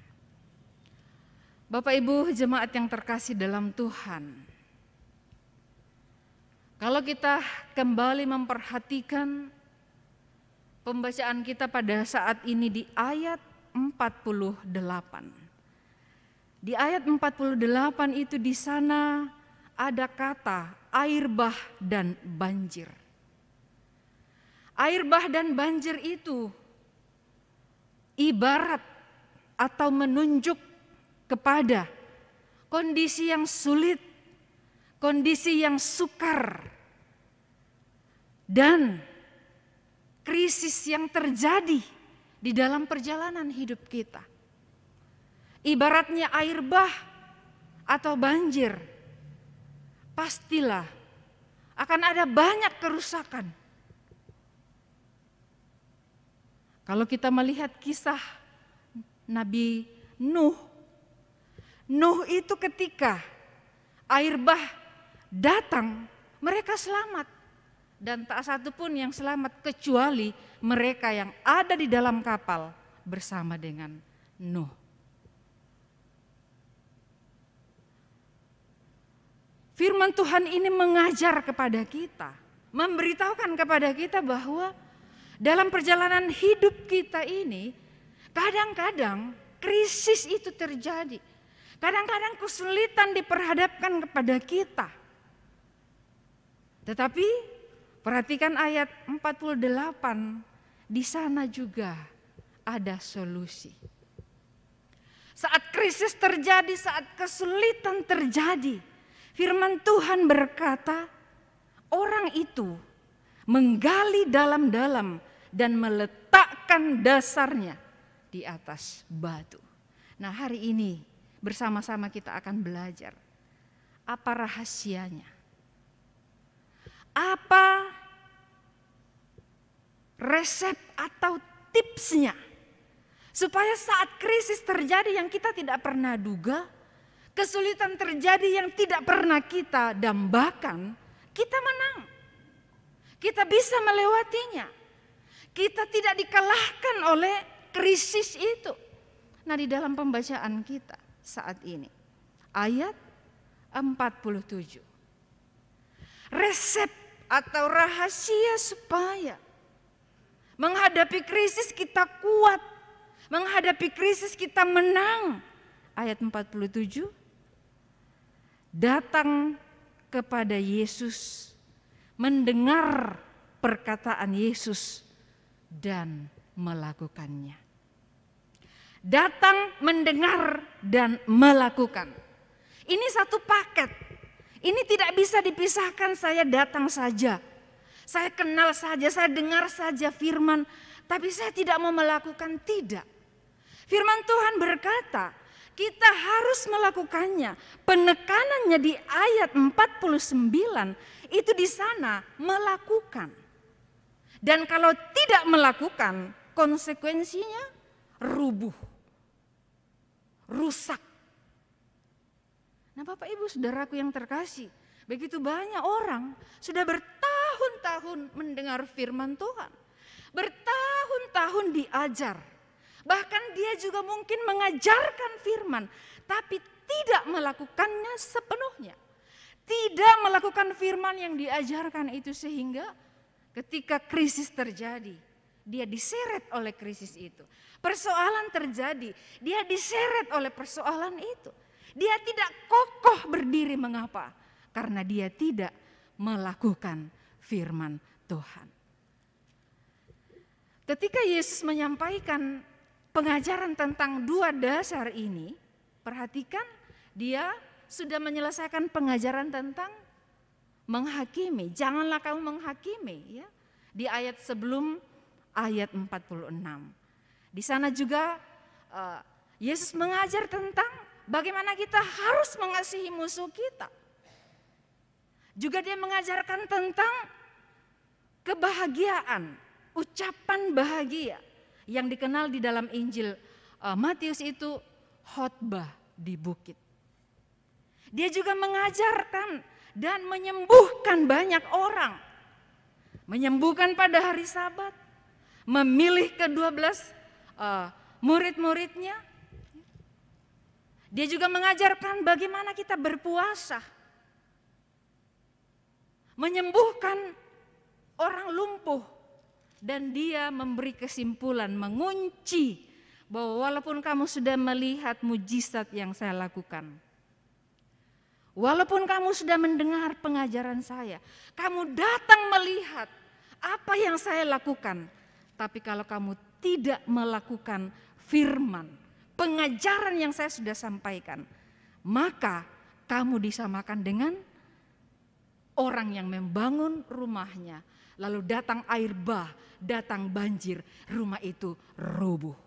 Bapak Ibu jemaat yang terkasih dalam Tuhan, kalau kita kembali memperhatikan pembacaan kita pada saat ini di ayat 48. Di ayat 48 itu di sana ada kata air bah dan banjir. Air bah dan banjir itu ibarat atau menunjuk kepada kondisi yang sulit, kondisi yang sukar, dan krisis yang terjadi di dalam perjalanan hidup kita. Ibaratnya air bah atau banjir, pastilah akan ada banyak kerusakan. Kalau kita melihat kisah Nabi Nuh itu ketika air bah datang, mereka selamat. Dan tak satu pun yang selamat kecuali mereka yang ada di dalam kapal bersama dengan Nuh. Firman Tuhan ini mengajar kepada kita, memberitahukan kepada kita bahwa dalam perjalanan hidup kita ini, kadang-kadang krisis itu terjadi. Kadang-kadang kesulitan diperhadapkan kepada kita. Tetapi perhatikan ayat 48, di sana juga ada solusi. Saat krisis terjadi, saat kesulitan terjadi, firman Tuhan berkata, orang itu menggali dalam-dalam dan meletakkan dasarnya di atas batu. Nah, hari ini bersama-sama kita akan belajar apa rahasianya. Apa resep atau tipsnya supaya saat krisis terjadi yang kita tidak pernah duga, kesulitan terjadi yang tidak pernah kita dambakan, kita menang. Kita bisa melewatinya. Kita tidak dikalahkan oleh krisis itu. Nah, di dalam pembacaan kita saat ini, ayat 47. Resep atau rahasia supaya menghadapi krisis kita kuat, menghadapi krisis kita menang. Ayat 47, datang kepada Yesus, mendengar perkataan Yesus dan melakukannya. Datang, mendengar, dan melakukan. Ini satu paket. Ini tidak bisa dipisahkan. Saya datang saja, saya kenal saja, saya dengar saja firman, tapi saya tidak mau melakukan. Tidak. Firman Tuhan berkata, kita harus melakukannya. Penekanannya di ayat 49 itu di sana melakukan. Dan kalau tidak melakukan, konsekuensinya rubuh, rusak. Nah, Bapak Ibu Saudaraku yang terkasih, begitu banyak orang sudah bertahun-tahun mendengar firman Tuhan, bertahun-tahun diajar, bahkan dia juga mungkin mengajarkan firman, tapi tidak melakukannya sepenuhnya. Tidak melakukan firman yang diajarkan itu, sehingga ketika krisis terjadi, dia diseret oleh krisis itu. Persoalan terjadi, dia diseret oleh persoalan itu. Dia tidak kokoh berdiri. Mengapa? Karena dia tidak melakukan firman Tuhan. Ketika Yesus menyampaikan pengajaran tentang dua dasar ini, perhatikan, dia sudah menyelesaikan pengajaran tentang menghakimi. Janganlah kamu menghakimi, ya. Di ayat sebelum ayat 46. Di sana juga Yesus mengajar tentang bagaimana kita harus mengasihi musuh kita. Juga dia mengajarkan tentang kebahagiaan, ucapan bahagia yang dikenal di dalam Injil Matius itu khotbah di bukit. Dia juga mengajarkan dan menyembuhkan banyak orang. Menyembuhkan pada hari Sabat, memilih ke-12 murid-muridnya. Dia juga mengajarkan bagaimana kita berpuasa, menyembuhkan orang lumpuh, dan dia memberi kesimpulan, mengunci bahwa walaupun kamu sudah melihat mujizat yang saya lakukan, walaupun kamu sudah mendengar pengajaran saya, kamu datang melihat apa yang saya lakukan, tapi kalau kamu tidak melakukan firman, pengajaran yang saya sudah sampaikan, maka kamu disamakan dengan orang yang membangun rumahnya, lalu datang air bah, datang banjir, rumah itu rubuh.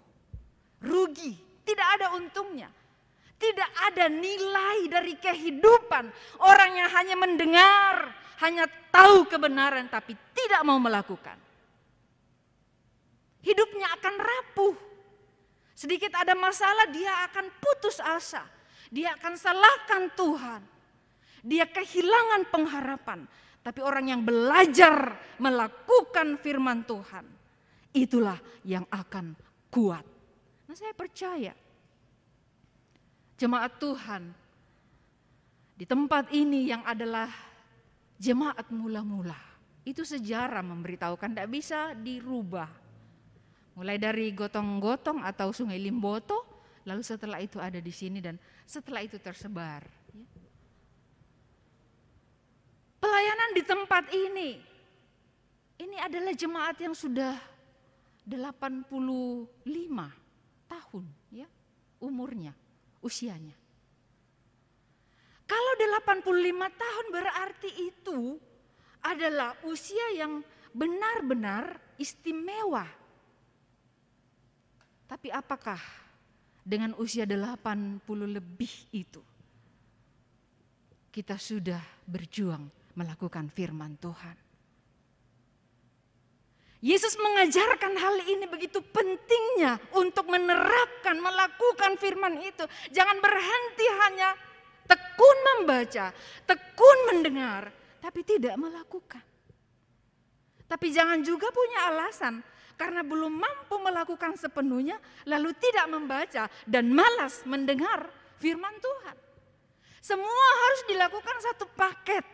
Rugi, tidak ada untungnya. Tidak ada nilai dari kehidupan orang yang hanya mendengar, hanya tahu kebenaran tapi tidak mau melakukan. Hidupnya akan rapuh. Sedikit ada masalah dia akan putus asa. Dia akan salahkan Tuhan. Dia kehilangan pengharapan. Tapi orang yang belajar melakukan firman Tuhan, itulah yang akan kuat. Nah, saya percaya jemaat Tuhan di tempat ini yang adalah jemaat mula-mula, itu sejarah memberitahukan tidak bisa dirubah. Mulai dari gotong-gotong atau Sungai Limboto, lalu setelah itu ada di sini dan setelah itu tersebar. Pelayanan di tempat ini adalah jemaat yang sudah 85 tahun ya umurnya, usianya. Kalau 85 tahun berarti itu adalah usia yang benar-benar istimewa. Tapi apakah dengan usia 80 lebih itu kita sudah berjuang melakukan firman Tuhan? Yesus mengajarkan hal ini begitu pentingnya untuk menerapkan, melakukan firman itu. Jangan berhenti hanya tekun membaca, tekun mendengar, tapi tidak melakukan. Tapi jangan juga punya alasan karena belum mampu melakukan sepenuhnya, lalu tidak membaca dan malas mendengar firman Tuhan. Semua harus dilakukan satu paket.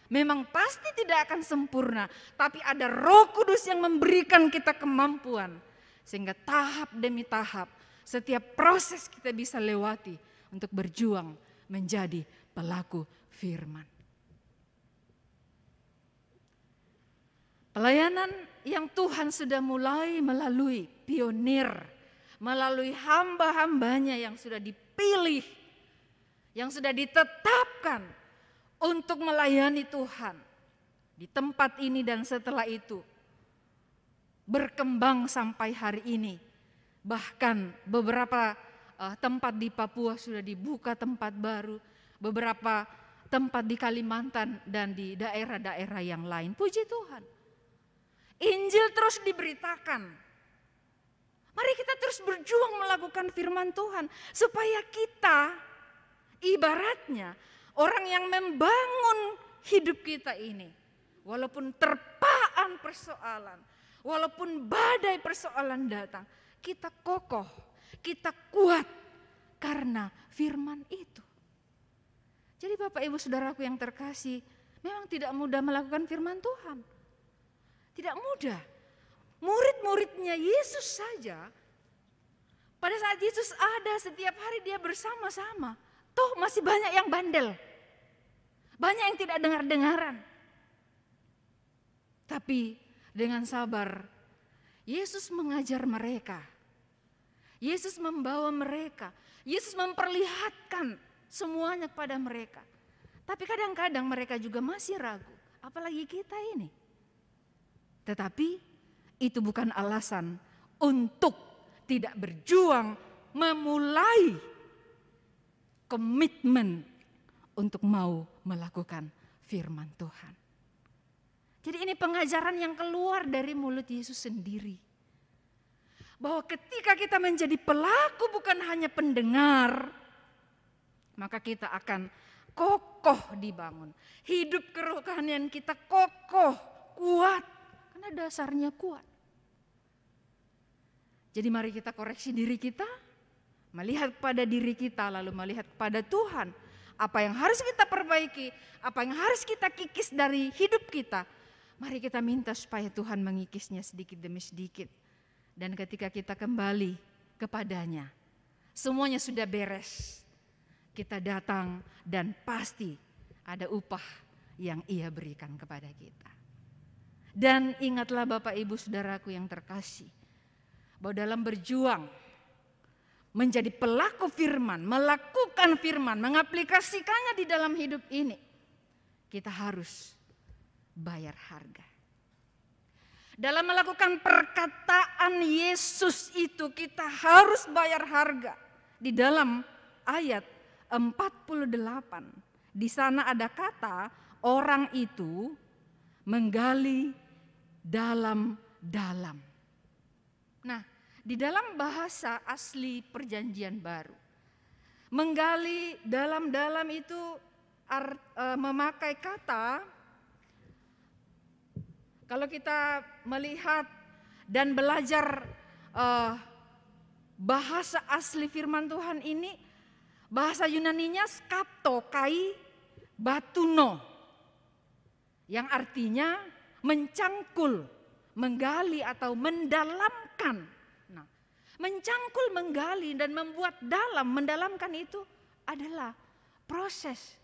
Memang pasti tidak akan sempurna, tapi ada Roh Kudus yang memberikan kita kemampuan. Sehingga tahap demi tahap, setiap proses kita bisa lewati untuk berjuang menjadi pelaku firman. Pelayanan yang Tuhan sudah mulai melalui pionir, melalui hamba-hambanya yang sudah dipilih, yang sudah ditetapkan untuk melayani Tuhan di tempat ini dan setelah itu berkembang sampai hari ini. Bahkan beberapa tempat di Papua sudah dibuka tempat baru, beberapa tempat di Kalimantan dan di daerah-daerah yang lain. Puji Tuhan. Injil terus diberitakan. Mari kita terus berjuang melakukan firman Tuhan supaya kita ibaratnya orang yang membangun hidup kita ini, walaupun terpaan persoalan, walaupun badai persoalan datang, kita kokoh, kita kuat karena firman itu. Jadi Bapak Ibu Saudaraku yang terkasih, memang tidak mudah melakukan firman Tuhan. Tidak mudah. Murid-muridnya Yesus saja, pada saat Yesus ada setiap hari dia bersama-sama, toh masih banyak yang bandel. Banyak yang tidak dengar-dengaran. Tapi dengan sabar, Yesus mengajar mereka. Yesus membawa mereka. Yesus memperlihatkan semuanya kepada mereka. Tapi kadang-kadang mereka juga masih ragu. Apalagi kita ini. Tetapi itu bukan alasan untuk tidak berjuang memulai komitmen untuk mau melakukan firman Tuhan. Jadi ini pengajaran yang keluar dari mulut Yesus sendiri. Bahwa ketika kita menjadi pelaku bukan hanya pendengar, maka kita akan kokoh dibangun. Hidup kerohanian kita kokoh, kuat, karena dasarnya kuat. Jadi mari kita koreksi diri kita, melihat kepada diri kita lalu melihat kepada Tuhan. Apa yang harus kita perbaiki, apa yang harus kita kikis dari hidup kita. Mari kita minta supaya Tuhan mengikisnya sedikit demi sedikit. Dan ketika kita kembali kepadanya, semuanya sudah beres. Kita datang dan pasti ada upah yang Ia berikan kepada kita. Dan ingatlah Bapak Ibu Saudaraku yang terkasih, bahwa dalam berjuang menjadi pelaku firman, melakukan firman, mengaplikasikannya di dalam hidup ini, kita harus bayar harga. Dalam melakukan perkataan Yesus itu kita harus bayar harga. Di dalam ayat 48, di sana ada kata orang itu menggali dalam-dalam. Nah, di dalam bahasa asli Perjanjian Baru, menggali dalam-dalam itu memakai kata, kalau kita melihat dan belajar bahasa asli firman Tuhan ini, bahasa Yunaninya skapto kai batuno, yang artinya mencangkul, menggali atau mendalamkan. Mencangkul, menggali dan membuat dalam, mendalamkan itu adalah proses.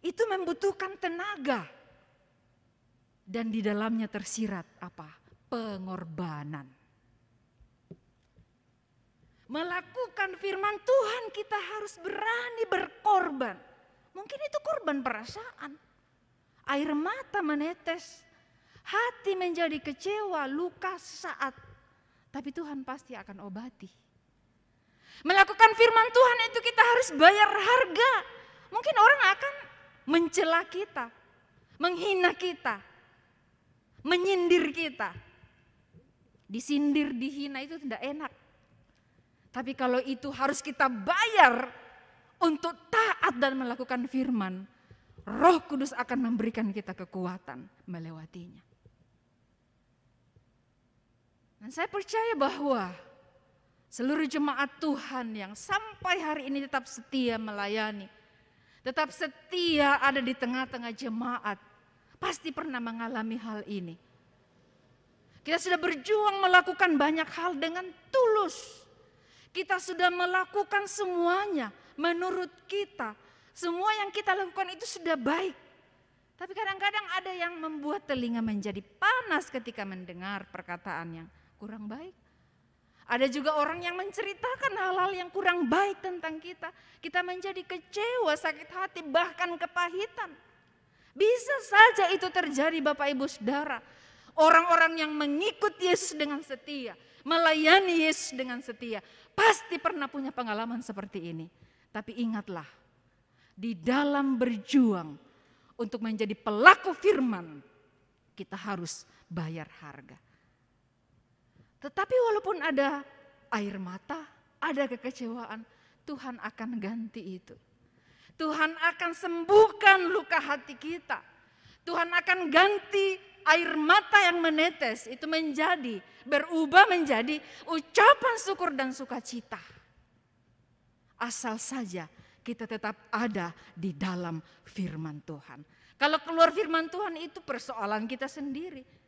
Itu membutuhkan tenaga. Dan di dalamnya tersirat apa? Pengorbanan. Melakukan firman Tuhan kita harus berani berkorban. Mungkin itu korban perasaan. Air mata menetes. Hati menjadi kecewa, luka saat. Tapi Tuhan pasti akan obati. Melakukan firman Tuhan itu kita harus bayar harga. Mungkin orang akan mencela kita, menghina kita, menyindir kita. Disindir, dihina itu tidak enak. Tapi kalau itu harus kita bayar untuk taat dan melakukan firman, Roh Kudus akan memberikan kita kekuatan melewatinya. Dan saya percaya bahwa seluruh jemaat Tuhan yang sampai hari ini tetap setia melayani, tetap setia ada di tengah-tengah jemaat, pasti pernah mengalami hal ini. Kita sudah berjuang melakukan banyak hal dengan tulus. Kita sudah melakukan semuanya menurut kita. Semua yang kita lakukan itu sudah baik. Tapi kadang-kadang ada yang membuat telinga menjadi panas ketika mendengar perkataan yang kurang baik. Ada juga orang yang menceritakan hal-hal yang kurang baik tentang kita. Kita menjadi kecewa, sakit hati, bahkan kepahitan. Bisa saja itu terjadi Bapak Ibu Saudara. Orang-orang yang mengikuti Yesus dengan setia, melayani Yesus dengan setia, pasti pernah punya pengalaman seperti ini. Tapi ingatlah, di dalam berjuang untuk menjadi pelaku firman, kita harus bayar harga. Tetapi walaupun ada air mata, ada kekecewaan, Tuhan akan ganti itu. Tuhan akan sembuhkan luka hati kita. Tuhan akan ganti air mata yang menetes itu berubah menjadi ucapan syukur dan sukacita. Asal saja kita tetap ada di dalam firman Tuhan. Kalau keluar firman Tuhan itu persoalan kita sendiri.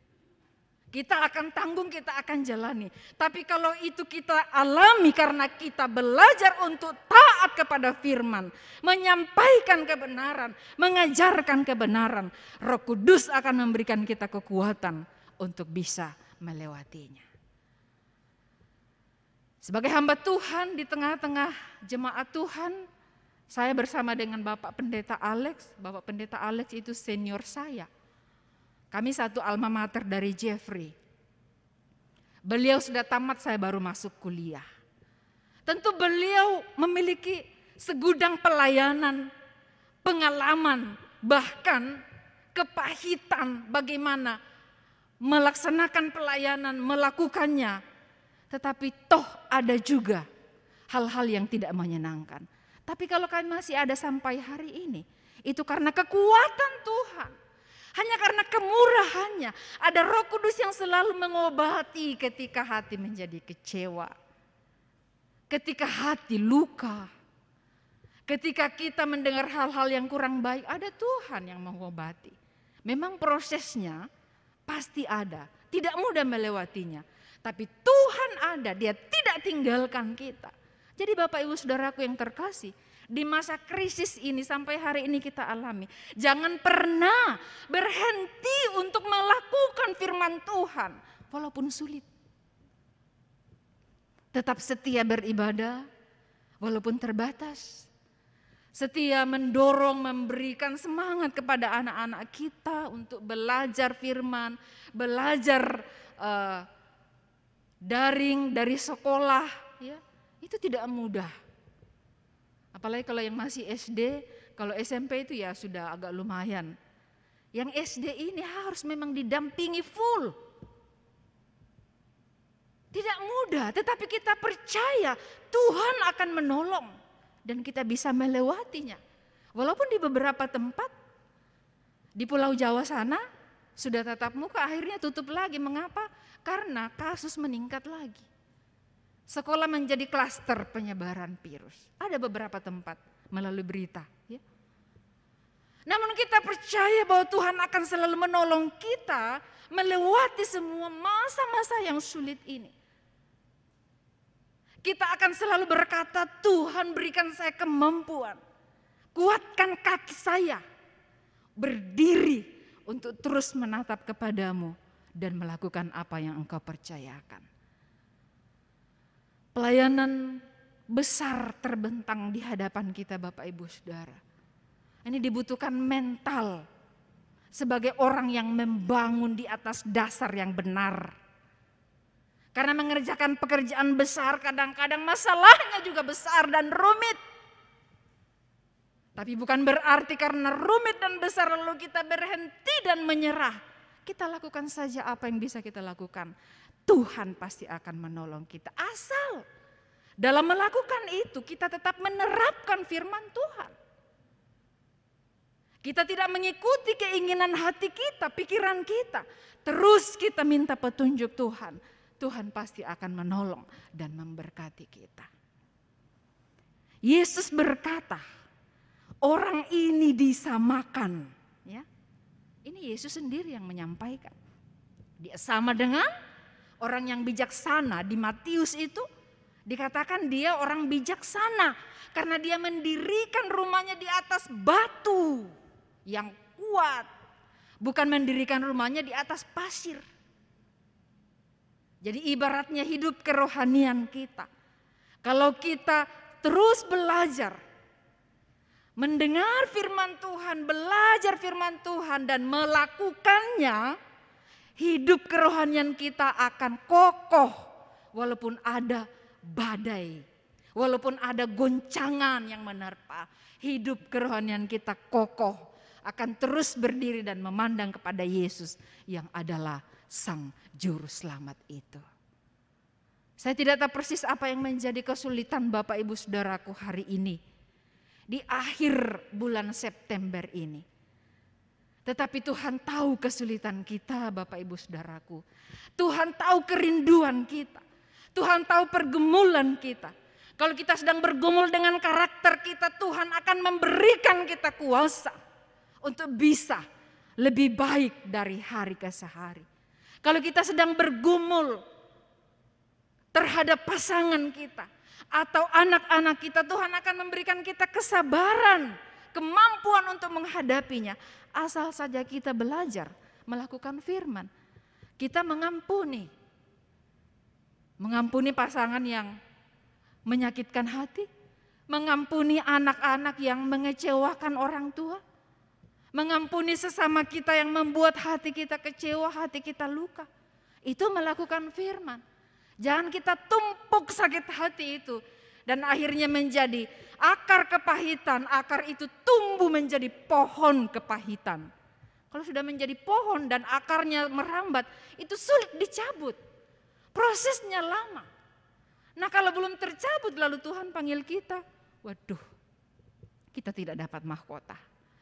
Kita akan tanggung, kita akan jalani. Tapi kalau itu kita alami karena kita belajar untuk taat kepada firman, menyampaikan kebenaran, mengajarkan kebenaran, Roh Kudus akan memberikan kita kekuatan untuk bisa melewatinya. Sebagai hamba Tuhan di tengah-tengah jemaat Tuhan, saya bersama dengan Bapak Pendeta Alex. Bapak Pendeta Alex itu senior saya. Kami satu alma mater dari Jeffrey. Beliau sudah tamat, saya baru masuk kuliah. Tentu beliau memiliki segudang pelayanan, pengalaman, bahkan kepahitan bagaimana melaksanakan pelayanan, melakukannya. Tetapi toh ada juga hal-hal yang tidak menyenangkan. Tapi kalau kami masih ada sampai hari ini, itu karena kekuatan Tuhan. Hanya karena kemurahannya, ada Roh Kudus yang selalu mengobati ketika hati menjadi kecewa. Ketika hati luka. Ketika kita mendengar hal-hal yang kurang baik, ada Tuhan yang mengobati. Memang prosesnya pasti ada, tidak mudah melewatinya. Tapi Tuhan ada, Dia tidak tinggalkan kita. Jadi Bapak Ibu Saudaraku yang terkasih, di masa krisis ini sampai hari ini kita alami, jangan pernah berhenti untuk melakukan firman Tuhan walaupun sulit. Tetap setia beribadah walaupun terbatas. Setia mendorong, memberikan semangat kepada anak-anak kita untuk belajar firman, belajar daring dari sekolah, ya. Itu tidak mudah. Apalagi kalau yang masih SD, kalau SMP itu ya sudah agak lumayan. Yang SD ini harus memang didampingi full. Tidak mudah, tetapi kita percaya Tuhan akan menolong dan kita bisa melewatinya. Walaupun di beberapa tempat, di Pulau Jawa sana sudah tatap muka, akhirnya tutup lagi. Mengapa? Karena kasus meningkat lagi. Sekolah menjadi klaster penyebaran virus. Ada beberapa tempat melalui berita. Ya. Namun kita percaya bahwa Tuhan akan selalu menolong kita melewati semua masa-masa yang sulit ini. Kita akan selalu berkata, Tuhan berikan saya kemampuan. Kuatkan kaki saya. Berdiri untuk terus menatap kepadamu dan melakukan apa yang Engkau percayakan. Pelayanan besar terbentang di hadapan kita Bapak Ibu Saudara. Ini dibutuhkan mental sebagai orang yang membangun di atas dasar yang benar. Karena mengerjakan pekerjaan besar kadang-kadang masalahnya juga besar dan rumit. Tapi bukan berarti karena rumit dan besar lalu kita berhenti dan menyerah. kita lakukan saja apa yang bisa kita lakukan. Tuhan pasti akan menolong kita. Asal dalam melakukan itu kita tetap menerapkan firman Tuhan. Kita tidak mengikuti keinginan hati kita, pikiran kita. Terus kita minta petunjuk Tuhan. Tuhan pasti akan menolong dan memberkati kita. Yesus berkata, orang ini disamakan. Ya, ini Yesus sendiri yang menyampaikan. Dia sama dengan orang yang bijaksana. Di Matius itu dikatakan dia orang bijaksana. Karena dia mendirikan rumahnya di atas batu yang kuat. Bukan mendirikan rumahnya di atas pasir. Jadi ibaratnya hidup kerohanian kita. Kalau kita terus belajar, mendengar firman Tuhan, belajar firman Tuhan dan melakukannya, hidup kerohanian kita akan kokoh walaupun ada badai, walaupun ada goncangan yang menerpa. Hidup kerohanian kita kokoh, akan terus berdiri dan memandang kepada Yesus yang adalah Sang Juru Selamat itu. Saya tidak tahu persis apa yang menjadi kesulitan Bapak Ibu Saudaraku hari ini. Di akhir bulan September ini. Tetapi Tuhan tahu kesulitan kita Bapak Ibu Saudaraku. Tuhan tahu kerinduan kita. Tuhan tahu pergumulan kita. Kalau kita sedang bergumul dengan karakter kita, Tuhan akan memberikan kita kuasa untuk bisa lebih baik dari hari ke hari. Kalau kita sedang bergumul terhadap pasangan kita atau anak-anak kita, Tuhan akan memberikan kita kesabaran, kemampuan untuk menghadapinya. Asal saja kita belajar melakukan firman. Kita mengampuni pasangan yang menyakitkan hati, mengampuni anak-anak yang mengecewakan orang tua, mengampuni sesama kita yang membuat hati kita kecewa, hati kita luka. Itu melakukan firman. Jangan kita tumpuk sakit hati itu. Dan akhirnya menjadi akar kepahitan. Akar itu tumbuh menjadi pohon kepahitan. Kalau sudah menjadi pohon dan akarnya merambat, itu sulit dicabut. Prosesnya lama. Nah kalau belum tercabut lalu Tuhan panggil kita, waduh, kita tidak dapat mahkota.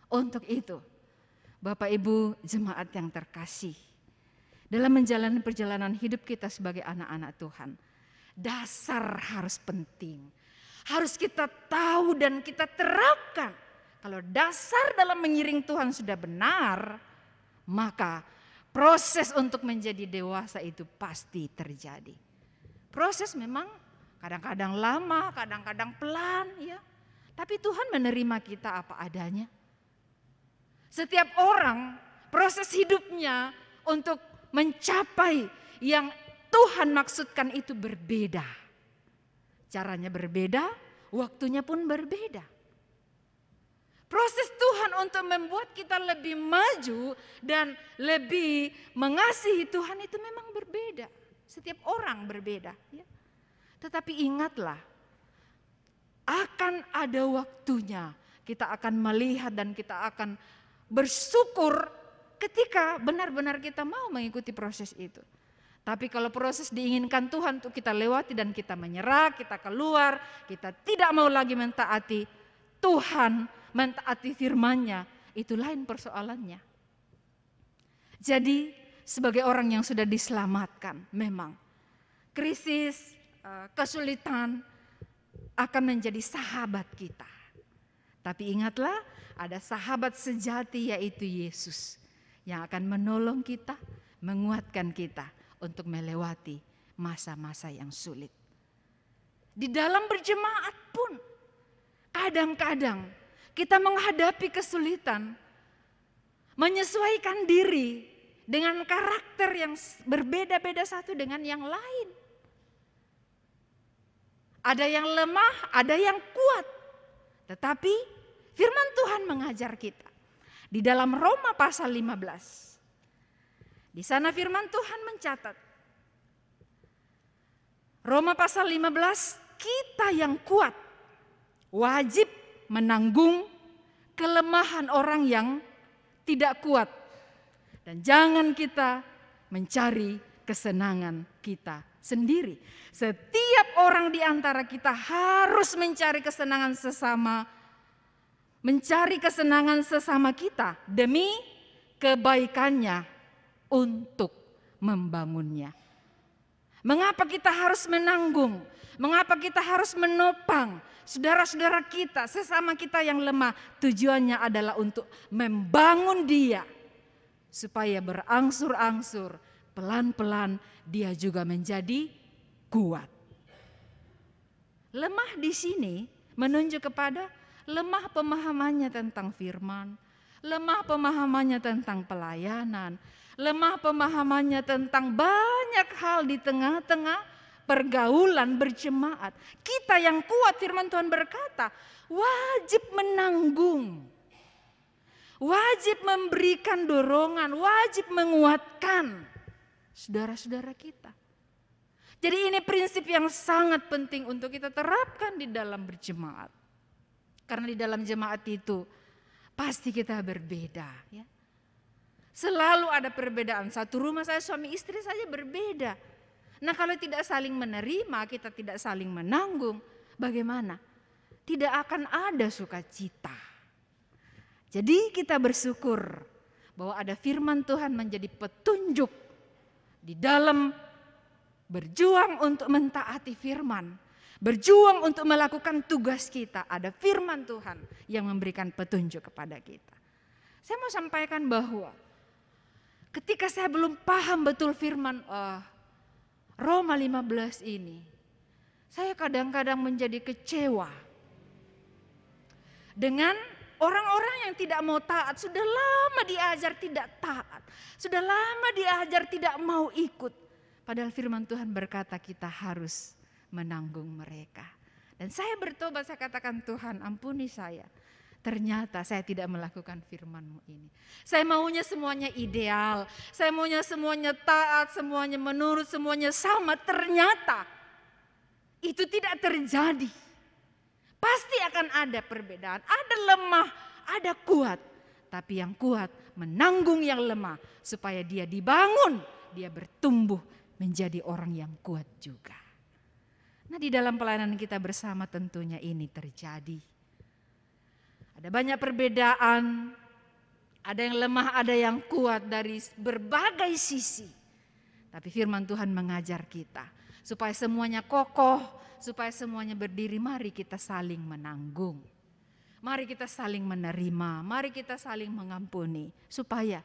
Untuk itu, Bapak Ibu jemaat yang terkasih, dalam menjalani perjalanan hidup kita sebagai anak-anak Tuhan, dasar harus penting. Harus kita tahu dan kita terapkan. Kalau dasar dalam mengiring Tuhan sudah benar, maka proses untuk menjadi dewasa itu pasti terjadi. Proses memang kadang-kadang lama, kadang-kadang pelan, ya. Tapi Tuhan menerima kita apa adanya. Setiap orang proses hidupnya untuk mencapai yang Tuhan maksudkan itu berbeda. Caranya berbeda, waktunya pun berbeda. Proses Tuhan untuk membuat kita lebih maju dan lebih mengasihi Tuhan itu memang berbeda. Setiap orang berbeda. Ya. Tetapi ingatlah, akan ada waktunya kita akan melihat dan kita akan bersyukur ketika benar-benar kita mau mengikuti proses itu. Tapi kalau proses diinginkan Tuhan untuk kita lewati dan kita menyerah, kita keluar, kita tidak mau lagi mentaati Tuhan, mentaati firman-Nya, itu lain persoalannya. Jadi sebagai orang yang sudah diselamatkan, memang krisis, kesulitan akan menjadi sahabat kita. Tapi ingatlah, ada sahabat sejati yaitu Yesus yang akan menolong kita, menguatkan kita untuk melewati masa-masa yang sulit. Di dalam berjemaat pun kadang-kadang kita menghadapi kesulitan, menyesuaikan diri dengan karakter yang berbeda-beda satu dengan yang lain. Ada yang lemah, ada yang kuat. Tetapi firman Tuhan mengajar kita. Di dalam Roma pasal 15. Di sana firman Tuhan mencatat. Roma pasal 15, kita yang kuat wajib menanggung kelemahan orang yang tidak kuat. Dan jangan kita mencari kesenangan kita sendiri. Setiap orang di antara kita harus mencari kesenangan sesama kita demi kebaikannya untuk membangunnya. Mengapa kita harus menanggung? Mengapa kita harus menopang saudara-saudara kita, sesama kita yang lemah? Tujuannya adalah untuk membangun dia supaya berangsur-angsur, pelan-pelan dia juga menjadi kuat. Lemah di sini menunjuk kepada lemah pemahamannya tentang firman, lemah pemahamannya tentang pelayanan, lemah pemahamannya tentang banyak hal di tengah-tengah pergaulan berjemaat. Kita yang kuat, firman Tuhan berkata, wajib menanggung, wajib memberikan dorongan, wajib menguatkan saudara-saudara kita. Jadi ini prinsip yang sangat penting untuk kita terapkan di dalam berjemaat. Karena di dalam jemaat itu pasti kita berbeda, ya. Selalu ada perbedaan. Satu rumah saya suami istri saja berbeda. Nah, kalau tidak saling menerima, kita tidak saling menanggung, bagaimana? Tidak akan ada sukacita. Jadi kita bersyukur bahwa ada firman Tuhan menjadi petunjuk di dalam berjuang untuk mentaati firman, berjuang untuk melakukan tugas kita. Ada firman Tuhan yang memberikan petunjuk kepada kita. Saya mau sampaikan bahwa ketika saya belum paham betul firman Roma 15 ini, saya kadang-kadang menjadi kecewa dengan orang-orang yang tidak mau taat. Sudah lama diajar tidak taat, sudah lama diajar tidak mau ikut. Padahal firman Tuhan berkata kita harus menanggung mereka. Dan saya bertobat, saya katakan, Tuhan ampuni saya. Ternyata saya tidak melakukan firman-Mu ini. Saya maunya semuanya ideal, saya maunya semuanya taat, semuanya menurut, semuanya sama. Ternyata itu tidak terjadi. Pasti akan ada perbedaan, ada lemah, ada kuat. Tapi yang kuat menanggung yang lemah supaya dia dibangun, dia bertumbuh menjadi orang yang kuat juga. Nah, di dalam pelayanan kita bersama tentunya ini terjadi. Ada banyak perbedaan, ada yang lemah, ada yang kuat dari berbagai sisi. Tapi firman Tuhan mengajar kita supaya semuanya kokoh, supaya semuanya berdiri. Mari kita saling menanggung, mari kita saling menerima, mari kita saling mengampuni. Supaya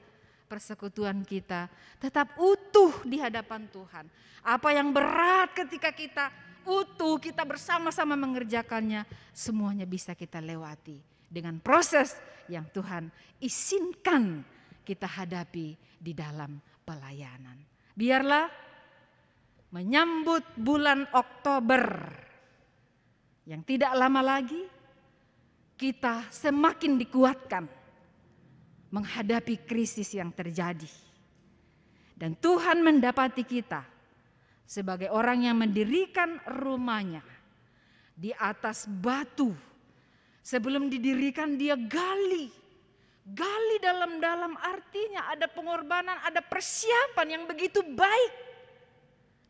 persekutuan kita tetap utuh di hadapan Tuhan. Apa yang berat ketika kita utuh, kita bersama-sama mengerjakannya, semuanya bisa kita lewati dengan proses yang Tuhan izinkan kita hadapi di dalam pelayanan. Biarlah menyambut bulan Oktober yang tidak lama lagi, kita semakin dikuatkan menghadapi krisis yang terjadi. Dan Tuhan mendapati kita sebagai orang yang mendirikan rumahnya di atas batu. Sebelum didirikan dia gali dalam-dalam, artinya ada pengorbanan, ada persiapan yang begitu baik.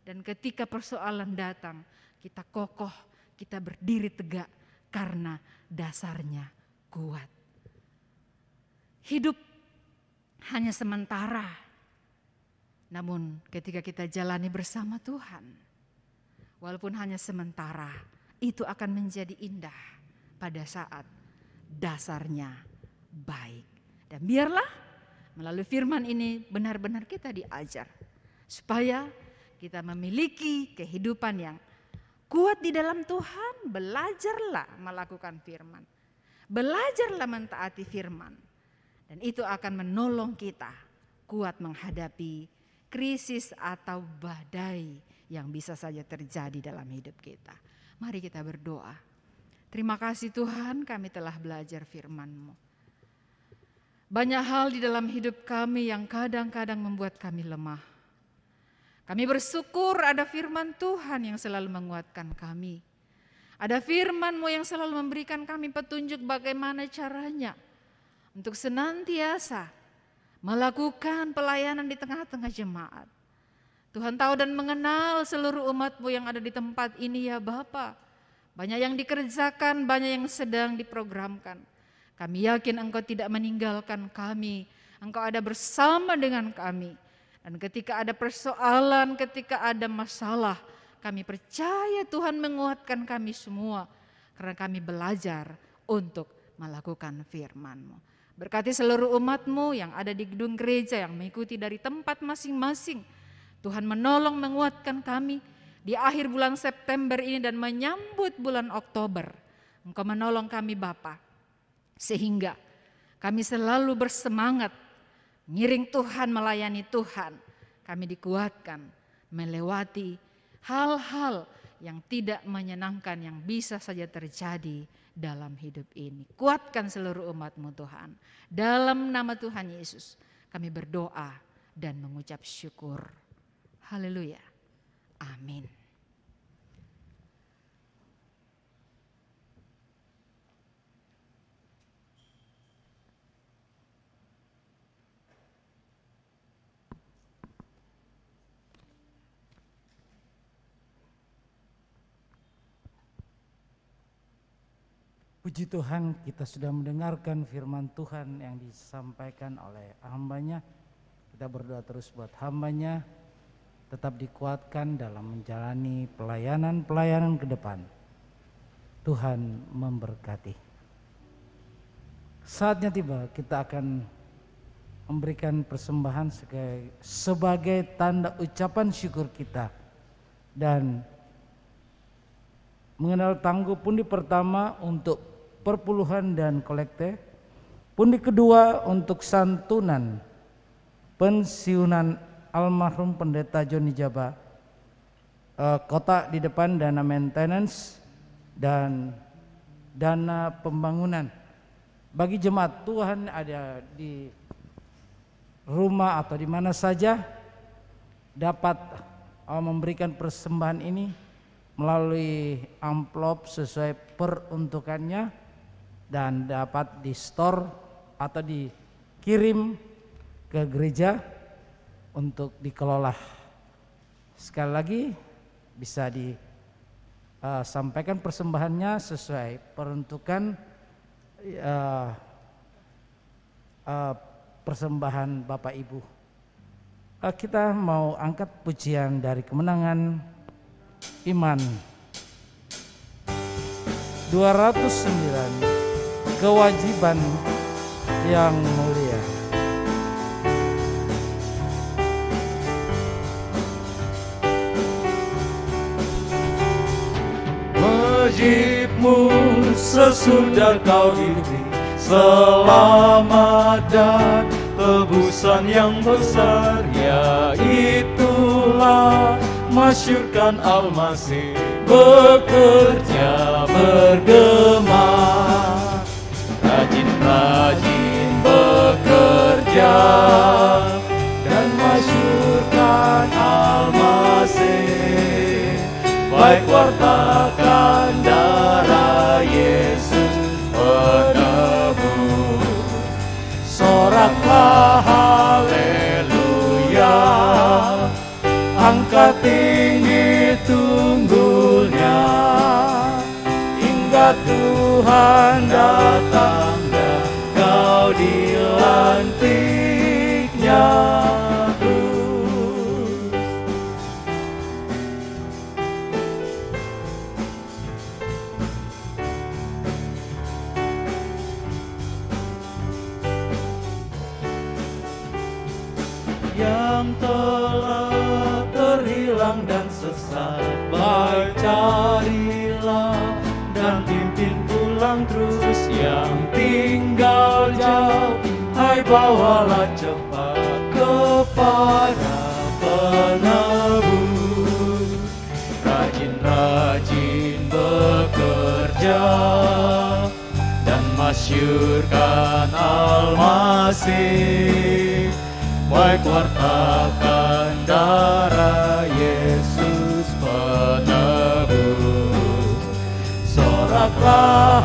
Dan ketika persoalan datang, kita kokoh, kita berdiri tegak karena dasarnya kuat. Hidup hanya sementara, namun ketika kita jalani bersama Tuhan, walaupun hanya sementara, itu akan menjadi indah pada saat dasarnya baik. Dan biarlah melalui firman ini benar-benar kita diajar supaya kita memiliki kehidupan yang kuat di dalam Tuhan. Belajarlah melakukan firman, belajarlah mentaati firman, dan itu akan menolong kita kuat menghadapi krisis atau badai yang bisa saja terjadi dalam hidup kita. Mari kita berdoa. Terima kasih Tuhan, kami telah belajar firman-Mu. Banyak hal di dalam hidup kami yang kadang-kadang membuat kami lemah. Kami bersyukur ada firman Tuhan yang selalu menguatkan kami. Ada firman-Mu yang selalu memberikan kami petunjuk bagaimana caranya untuk senantiasa melakukan pelayanan di tengah-tengah jemaat. Tuhan tahu dan mengenal seluruh umat-Mu yang ada di tempat ini ya Bapa. Banyak yang dikerjakan, banyak yang sedang diprogramkan. Kami yakin Engkau tidak meninggalkan kami. Engkau ada bersama dengan kami. Dan ketika ada persoalan, ketika ada masalah, kami percaya Tuhan menguatkan kami semua. Karena kami belajar untuk melakukan firman-Mu. Berkati seluruh umat-Mu yang ada di gedung gereja yang mengikuti dari tempat masing-masing. Tuhan menolong menguatkan kami di akhir bulan September ini dan menyambut bulan Oktober. Engkau menolong kami Bapa, sehingga kami selalu bersemangat ngiring Tuhan, melayani Tuhan. Kami dikuatkan melewati hal-hal yang tidak menyenangkan yang bisa saja terjadi dalam hidup ini. Kuatkan seluruh umat-Mu Tuhan. Dalam nama Tuhan Yesus kami berdoa dan mengucap syukur. Haleluya. Amin. Puji Tuhan, kita sudah mendengarkan firman Tuhan yang disampaikan oleh hamba-Nya. Kita berdoa terus buat hamba-Nya, tetap dikuatkan dalam menjalani pelayanan-pelayanan ke depan. Tuhan memberkati. Saatnya tiba, kita akan memberikan persembahan sebagai tanda ucapan syukur kita. Dan mengenal tangguh pundi pertama untuk perpuluhan dan kolekte, pundi kedua untuk santunan pensiunan almarhum Pendeta Joni Jaba, kotak di depan dana maintenance dan dana pembangunan. Bagi jemaat Tuhan ada di rumah atau di mana saja dapat memberikan persembahan ini melalui amplop sesuai peruntukannya dan dapat di store atau dikirim ke gereja untuk dikelola. Sekali lagi bisa disampaikan persembahannya sesuai peruntukan persembahan Bapak Ibu. Kita mau angkat pujian dari Kemenangan Iman 209, kewajiban yang mulia. Wajibmu sesudah kau diberi selamat dan tebusan yang besar, yaitulah masyurkan Al-Masih bekerja bergema, rajin-rajin bekerja dan masyurkan Al-Masih, baik wartakan darah Yesus penebus, soraklah haleluya, angkat tinggi tunggulnya, hingga Tuhan datang dan kau dilantiknya terus. Yang telah terhilang dan sesat, baik carilah dan pimpin pulang terus. Yang tinggal jauh, hai bawalah cepat kepada penebus. Rajin-rajin bekerja dan masyurkan Al-Masih, baik wartakan darah Yesus penebus, soraklah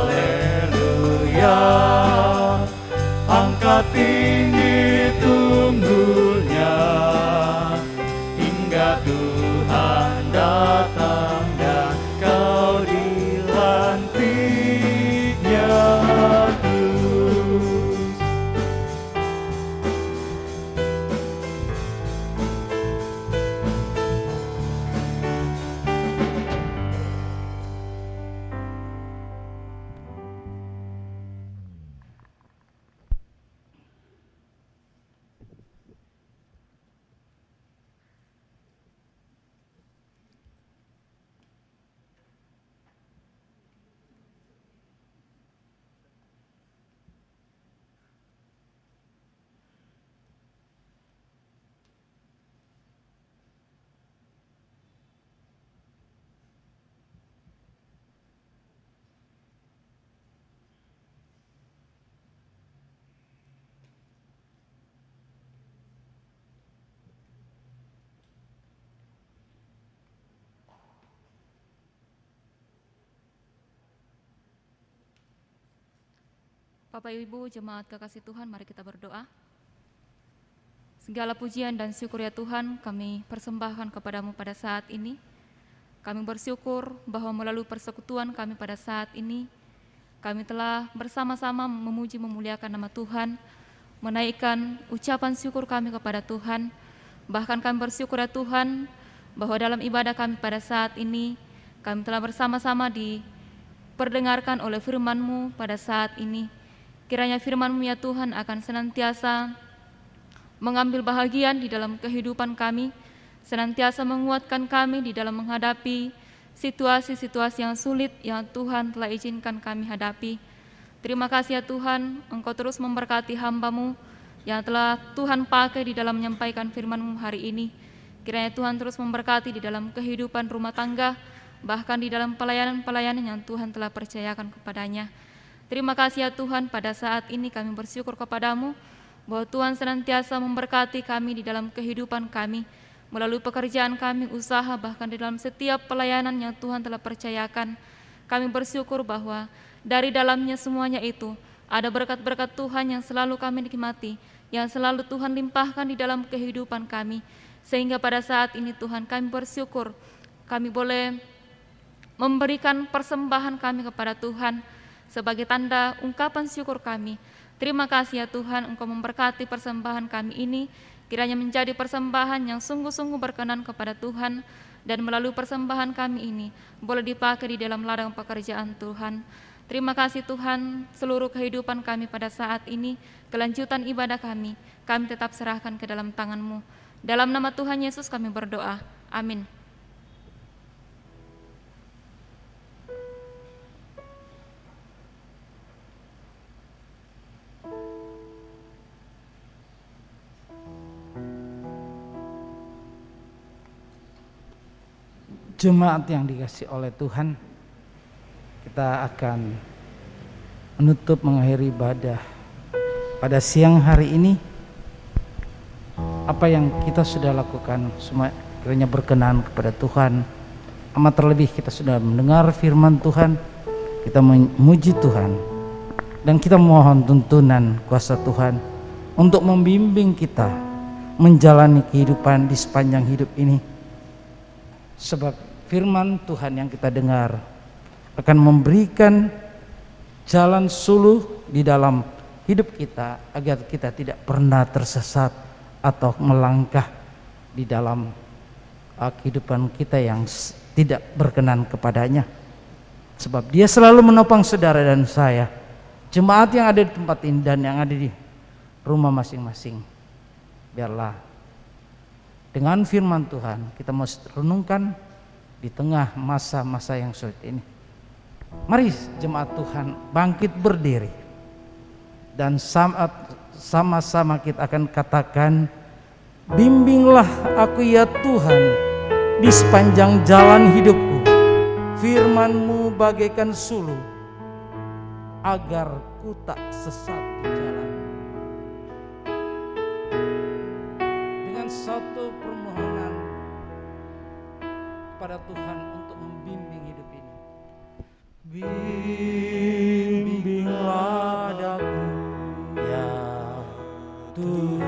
haleluya, angkat tinggi hingga Tuhan datang dan kau dilantiknya terus. Bapak Ibu jemaat kekasih Tuhan, mari kita berdoa. Segala pujian dan syukur ya Tuhan kami persembahkan kepadamu pada saat ini. Kami bersyukur bahwa melalui persekutuan kami pada saat ini, kami telah bersama-sama memuji memuliakan nama Tuhan, menaikkan ucapan syukur kami kepada Tuhan. Bahkan kami bersyukur ya Tuhan bahwa dalam ibadah kami pada saat ini, kami telah bersama-sama diperdengarkan oleh firman-Mu pada saat ini. Kiranya firman-Mu ya Tuhan akan senantiasa mengambil bahagian di dalam kehidupan kami, senantiasa menguatkan kami di dalam menghadapi situasi-situasi yang sulit yang Tuhan telah izinkan kami hadapi. Terima kasih ya Tuhan, Engkau terus memberkati hamba-Mu yang telah Tuhan pakai di dalam menyampaikan firman-Mu hari ini. Kiranya Tuhan terus memberkati di dalam kehidupan rumah tangga, bahkan di dalam pelayanan-pelayanan yang Tuhan telah percayakan kepadanya. Terima kasih ya Tuhan, pada saat ini kami bersyukur kepadamu bahwa Tuhan senantiasa memberkati kami di dalam kehidupan kami, melalui pekerjaan kami, usaha, bahkan di dalam setiap pelayanan yang Tuhan telah percayakan. Kami bersyukur bahwa dari dalamnya semuanya itu ada berkat-berkat Tuhan yang selalu kami nikmati, yang selalu Tuhan limpahkan di dalam kehidupan kami. Sehingga pada saat ini Tuhan kami bersyukur, kami boleh memberikan persembahan kami kepada Tuhan sebagai tanda ungkapan syukur kami. Terima kasih ya Tuhan, Engkau memberkati persembahan kami ini, kiranya menjadi persembahan yang sungguh-sungguh berkenan kepada Tuhan, dan melalui persembahan kami ini boleh dipakai di dalam ladang pekerjaan Tuhan. Terima kasih Tuhan, seluruh kehidupan kami pada saat ini, kelanjutan ibadah kami tetap serahkan ke dalam tangan-Mu. Dalam nama Tuhan Yesus kami berdoa, amin. Jemaat yang dikasihi oleh Tuhan, kita akan menutup mengakhiri ibadah pada siang hari ini. Apa yang kita sudah lakukan semua kiranya berkenan kepada Tuhan. Amat terlebih kita sudah mendengar firman Tuhan, kita memuji Tuhan, dan kita mohon tuntunan kuasa Tuhan untuk membimbing kita menjalani kehidupan di sepanjang hidup ini. Sebab firman Tuhan yang kita dengar akan memberikan jalan suluh di dalam hidup kita, agar kita tidak pernah tersesat atau melangkah di dalam kehidupan kita yang tidak berkenan kepadanya. Sebab Dia selalu menopang saudara dan saya, jemaat yang ada di tempat ini dan yang ada di rumah masing-masing. Biarlah dengan firman Tuhan kita mau renungkan di tengah masa-masa yang sulit ini. Mari jemaat Tuhan bangkit berdiri, dan sama-sama kita akan katakan, bimbinglah aku ya Tuhan di sepanjang jalan hidupku, firman-Mu bagaikan suluh, agar ku tak sesat di jalan. Dengan satu permohonan kepada Tuhan untuk membimbing hidup ini. Bimbinglah daku ya Tuhan,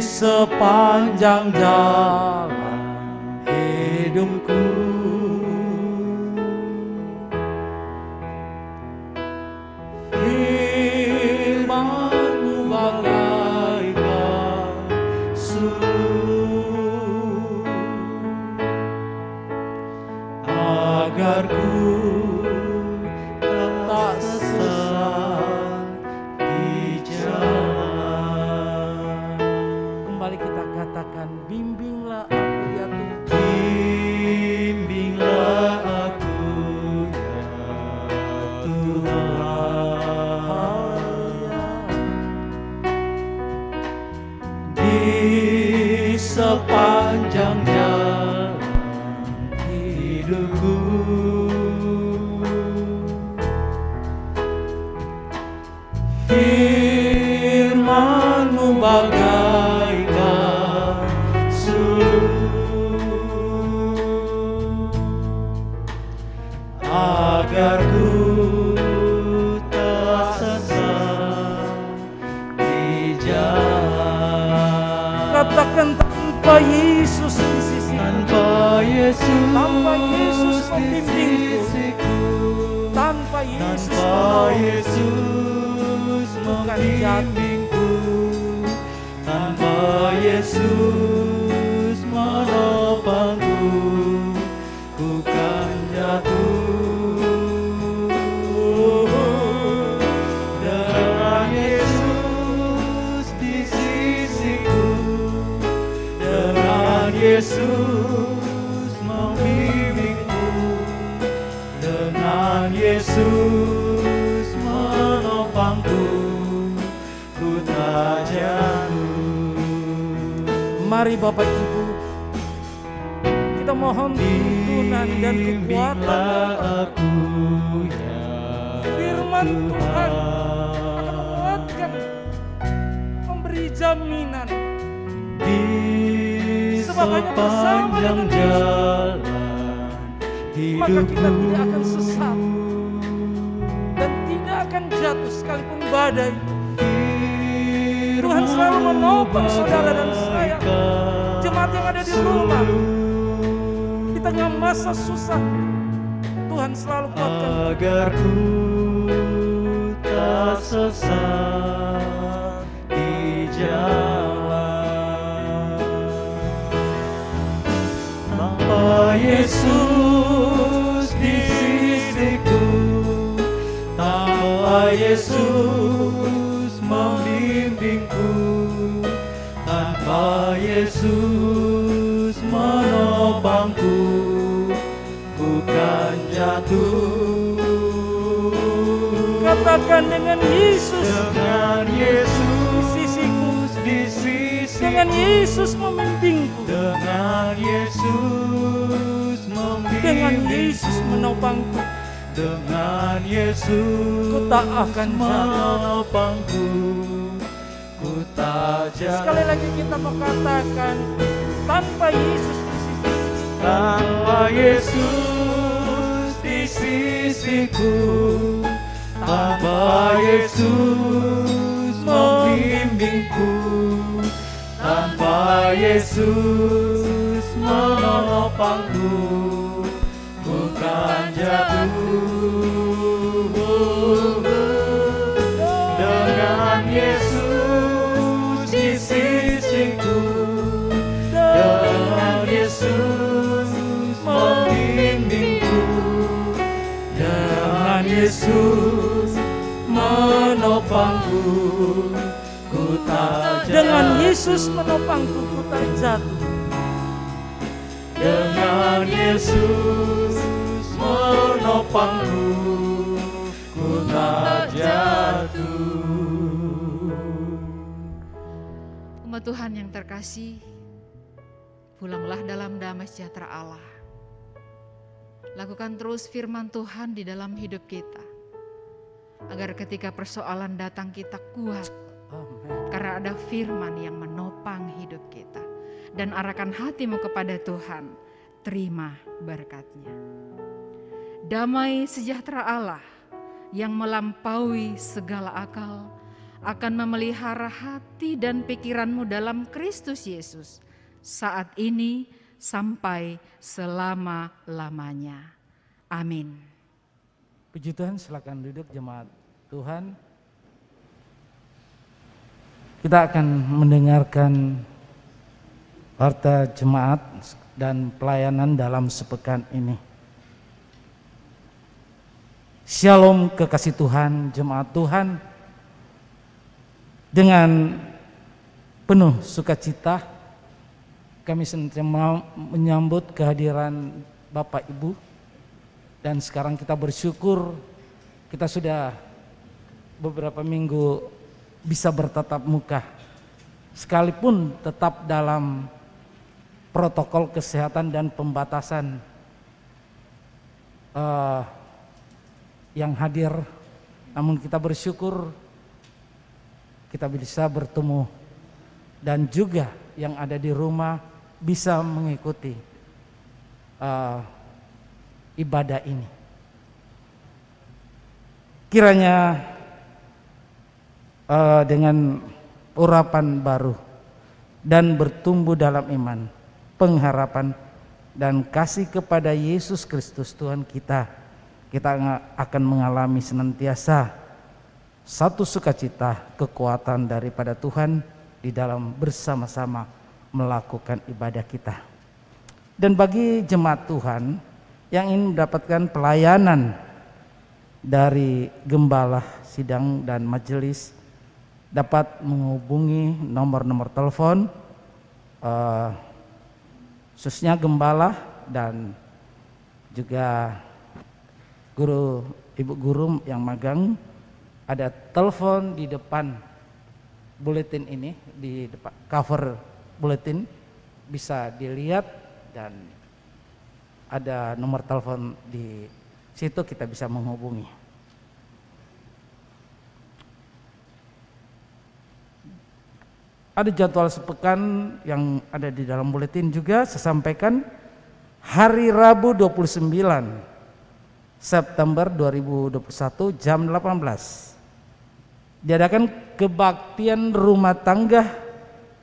sepanjang jalan hidupku. Firman-Mu bagaikan suluh, agar ku tak sesat di jalan. Kembali kita katakan, bimbinglah aku ya Tuhan. Bimbinglah aku ya Tuhan, di sepanjang jalan hidupku. Firman-Mu bagaikan Suluh, agar ku tak sesat di jalan. Katakan, tanpa Yesus di sisi, Tanpa Yesus, tanpa Yesus di membimbingku, sisiku, tanpa Yesus tanpa menolong, Yesus bukan jatuh. membimbingku, tanpa Yesus menopangku, bukan jatuh. Dengan Yesus di sisiku, dengan Yesus membimbingku, dengan Yesus menopangku, ku tak jatuh. Mari Bapak Ibu, kita mohon tuntunan dan kekuatan Bimbinglah aku ya firman Tuhan akan Tuhan, menguatkan, memberi jaminan. di Sebab hanya bersama sepanjang dengan jalan maka kita tidak akan hidupku. sesat dan tidak akan jatuh sekalipun badai. Tuhan selalu menopang saudara dan saya, jemaat yang ada di rumah, di tengah masa susah. Tuhan selalu kuatkan kita. Agar ku tak sesat di jalan. Tanpa Yesus di sisiku, tanpa Yesus membimbingku, tanpa Yesus menopangku, bukan jatuh. Katakan, dengan Yesus Dengan Yesus di sisiku, di sisiku, dengan Yesus membimbingku, dengan Yesus dengan membimbingku, Yesus menopangku, dengan Yesus ku tak akan jatuh. menopangku, ku tak jatuh. Sekali lagi kita mau katakan, tanpa Yesus di sisi, Tanpa Yesus di sisiku, tanpa Yesus membimbingku, tanpa Yesus menopangku, bukan jatuh. Dengan Yesus di sisiku, dengan Yesus membimbingku, dengan Yesus menopangku, ku tak dengan jatuh. Yesus menopangku, ku tak jatuh. Dengan Yesus menopangku, ku tak jatuh. Umat Tuhan yang terkasih, pulanglah dalam damai sejahtera Allah. Lakukan terus firman Tuhan di dalam hidup kita, agar ketika persoalan datang kita kuat, Amin. karena ada firman yang menopang hidup kita. Dan arahkan hatimu kepada Tuhan, terima berkat-Nya. Damai sejahtera Allah yang melampaui segala akal akan memelihara hati dan pikiranmu dalam Kristus Yesus saat ini sampai selama-lamanya. Amin. Puji Tuhan, silakan duduk jemaat Tuhan. Kita akan mendengarkan harta jemaat dan pelayanan dalam sepekan ini. Shalom kekasih Tuhan, jemaat Tuhan. Dengan penuh sukacita kami senantiasa menyambut kehadiran Bapak Ibu, dan sekarang kita bersyukur kita sudah beberapa minggu bisa bertatap muka, sekalipun tetap dalam protokol kesehatan dan pembatasan yang hadir, namun kita bersyukur kita bisa bertemu dan juga yang ada di rumah bisa mengikuti ibadah ini. Kiranya dengan urapan baru dan bertumbuh dalam iman, pengharapan dan kasih kepada Yesus Kristus Tuhan kita akan mengalami senantiasa satu sukacita, kekuatan daripada Tuhan di dalam bersama-sama melakukan ibadah kita. Dan bagi jemaat Tuhan yang ingin mendapatkan pelayanan dari gembala, sidang dan majelis, dapat menghubungi nomor-nomor telepon khususnya gembala dan juga ibu guru yang magang. Ada telepon di depan buletin ini, di depan cover buletin bisa dilihat, dan ada nomor telepon di situ, kita bisa menghubungi. Ada jadwal sepekan yang ada di dalam buletin juga. Saya sampaikan hari Rabu 29 September 2021 jam 18 diadakan kebaktian rumah tangga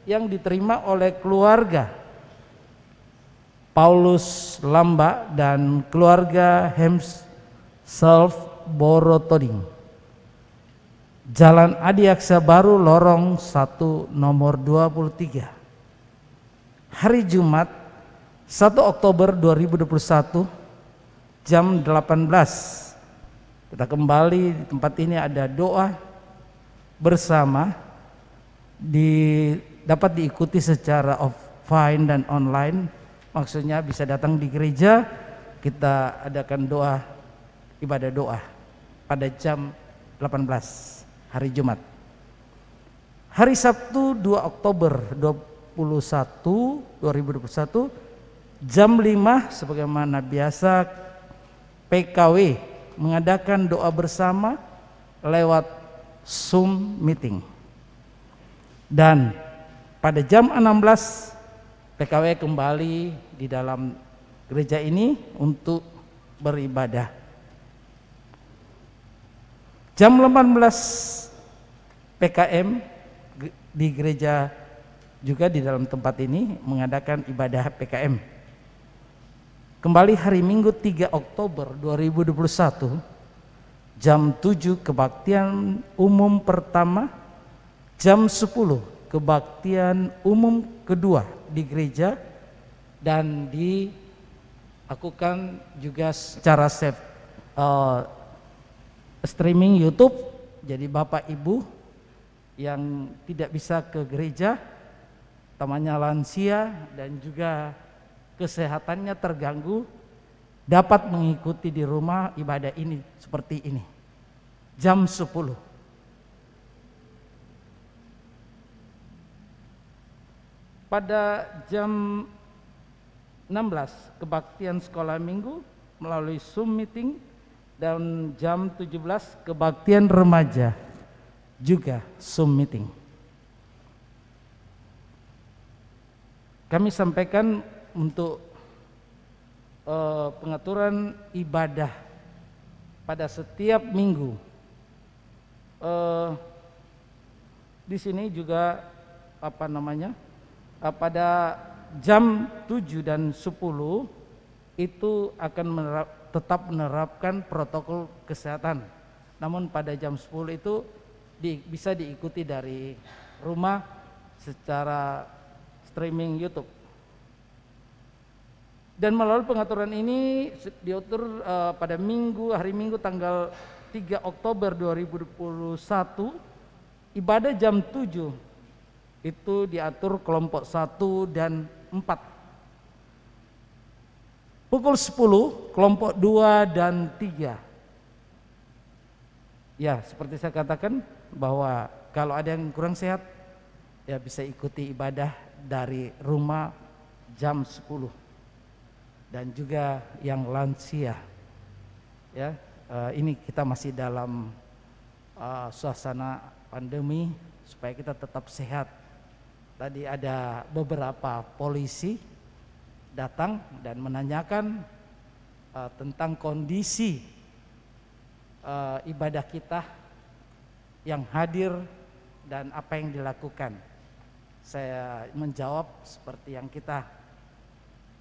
yang diterima oleh keluarga Paulus Lamba dan keluarga Hemself Borotoding, Jalan Adi Aksa Baru, Lorong 1 nomor 23. Hari Jumat 1 Oktober 2021 jam 18. Kita kembali di tempat ini, ada doa bersama, dapat diikuti secara offline dan online. Maksudnya bisa datang di gereja, kita adakan doa, ibadah doa pada jam 18 hari Jumat. Hari Sabtu 2 Oktober 2021 jam 5 sebagaimana biasa PKW mengadakan doa bersama lewat Zoom meeting. Dan pada jam 16 PKW kembali di dalam gereja ini untuk beribadah. Jam 18 PKM di gereja juga di dalam tempat ini mengadakan ibadah PKM. Kembali hari Minggu 3 Oktober 2021 jam 7 kebaktian umum pertama, jam 10 kebaktian umum kedua di gereja, dan dilakukan juga secara streaming YouTube. Jadi Bapak Ibu yang tidak bisa ke gereja, utamanya lansia dan juga kesehatannya terganggu, dapat mengikuti di rumah ibadah ini seperti ini. Jam 10. Pada jam 16 kebaktian sekolah minggu melalui Zoom meeting, dan jam 17 kebaktian remaja juga Zoom meeting. Kami sampaikan untuk pengaturan ibadah pada setiap minggu. di sini juga pada jam 7 dan 10 itu akan tetap menerapkan protokol kesehatan. Namun pada jam 10 itu bisa diikuti dari rumah secara streaming YouTube. Dan melalui pengaturan ini diatur pada hari Minggu tanggal 3 Oktober 2021, ibadah jam 7 itu diatur kelompok 1 dan 4. Pukul 10 kelompok 2 dan 3. Ya, seperti saya katakan bahwa kalau ada yang kurang sehat ya bisa ikuti ibadah dari rumah jam 10. Dan juga yang lansia. Ya, ini kita masih dalam suasana pandemi supaya kita tetap sehat. Tadi ada beberapa polisi datang dan menanyakan tentang kondisi ibadah kita yang hadir dan apa yang dilakukan. Saya menjawab seperti yang kita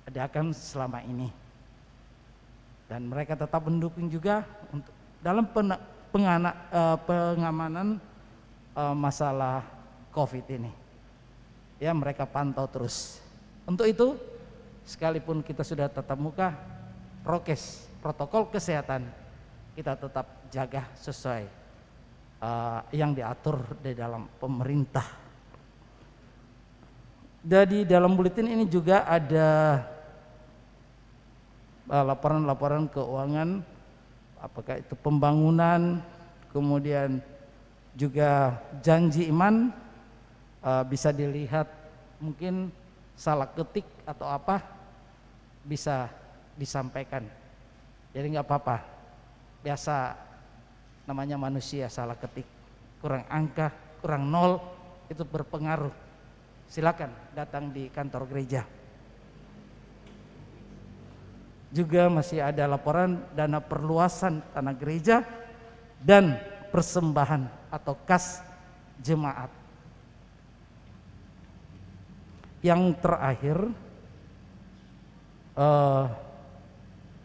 adakan selama ini. Dan mereka tetap mendukung juga untuk dalam pengamanan masalah COVID ini. Ya, mereka pantau terus. Untuk itu, sekalipun kita sudah tatap muka, prokes, protokol kesehatan kita tetap jaga sesuai yang diatur di dalam pemerintah. Jadi dalam buletin ini juga ada laporan-laporan keuangan, apakah itu pembangunan, kemudian juga janji iman, bisa dilihat mungkin salah ketik atau apa bisa disampaikan. Jadi nggak apa-apa, biasa namanya manusia salah ketik, kurang angka, kurang nol itu berpengaruh. Silakan datang di kantor gereja. Juga masih ada laporan dana perluasan tanah gereja dan persembahan atau kas jemaat. Yang terakhir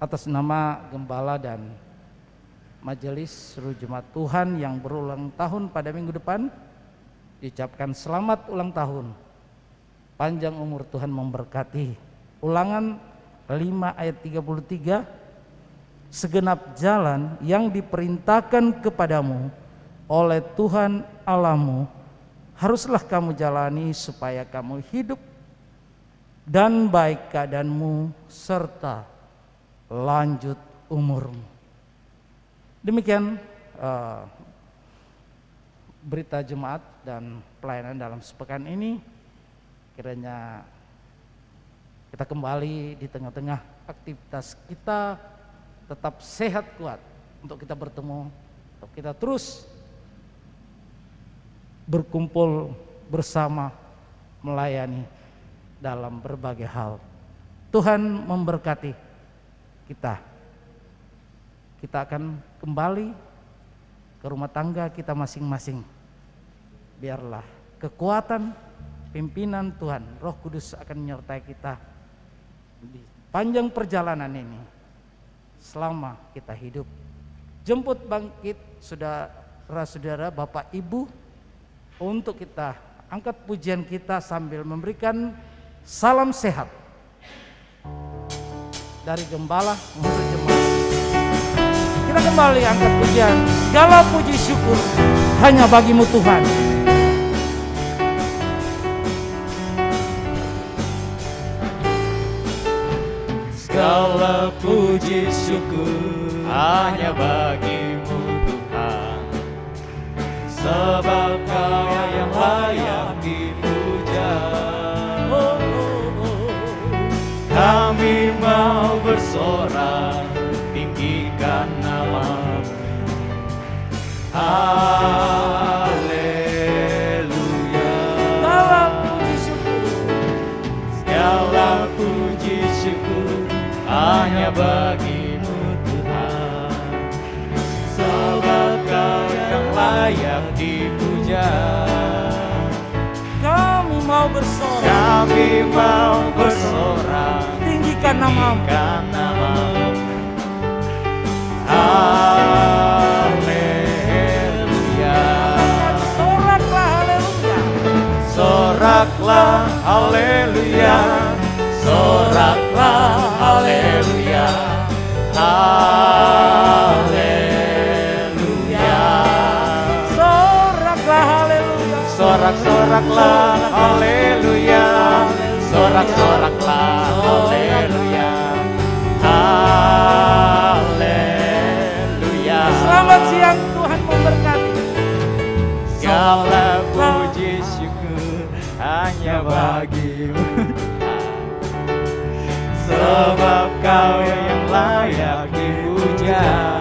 atas nama gembala dan majelis seluruh jemaat Tuhan yang berulang tahun pada minggu depan, diucapkan selamat ulang tahun. Panjang umur Tuhan memberkati. Ulangan 5 ayat 33, segenap jalan yang diperintahkan kepadamu oleh Tuhan Allahmu haruslah kamu jalani supaya kamu hidup dan baik keadaanmu serta lanjut umurmu. Demikian berita jemaat dan pelayanan dalam sepekan ini. Kiranya kita kembali di tengah-tengah aktivitas kita tetap sehat kuat untuk kita bertemu, untuk kita terus berkumpul bersama melayani dalam berbagai hal. Tuhan memberkati kita. Kita akan kembali ke rumah tangga kita masing-masing. Biarlah kekuatan pimpinan Tuhan, Roh Kudus akan menyertai kita di panjang perjalanan ini selama kita hidup. Jemput bangkit saudara-saudara, Bapak Ibu, untuk kita angkat pujian kita sambil memberikan salam sehat dari gembala untuk jemaat. Kita kembali angkat pujian, segala puji syukur hanya bagimu Tuhan. Segala puji syukur hanya bagimu Tuhan, sebab Kau yang layak dipuja. Kami mau bersorak tinggikan nama-Mu. Haleluya. Segala puji syukur hanya bagimu Tuhan, sebab Kau yang layak dipuja. kami mau bersorak, tinggikan namamu. tinggikan namamu. Haleluya. Soraklah haleluya. Soraklah haleluya. Haleluya. Haleluya. Soraklah haleluya. Sorak-soraklah haleluya. Sorak-soraklah haleluya. Haleluya. Selamat siang, Tuhan memberkati. Segala puji syukur hanya bagimu, sebab Kau yang layak dipuja.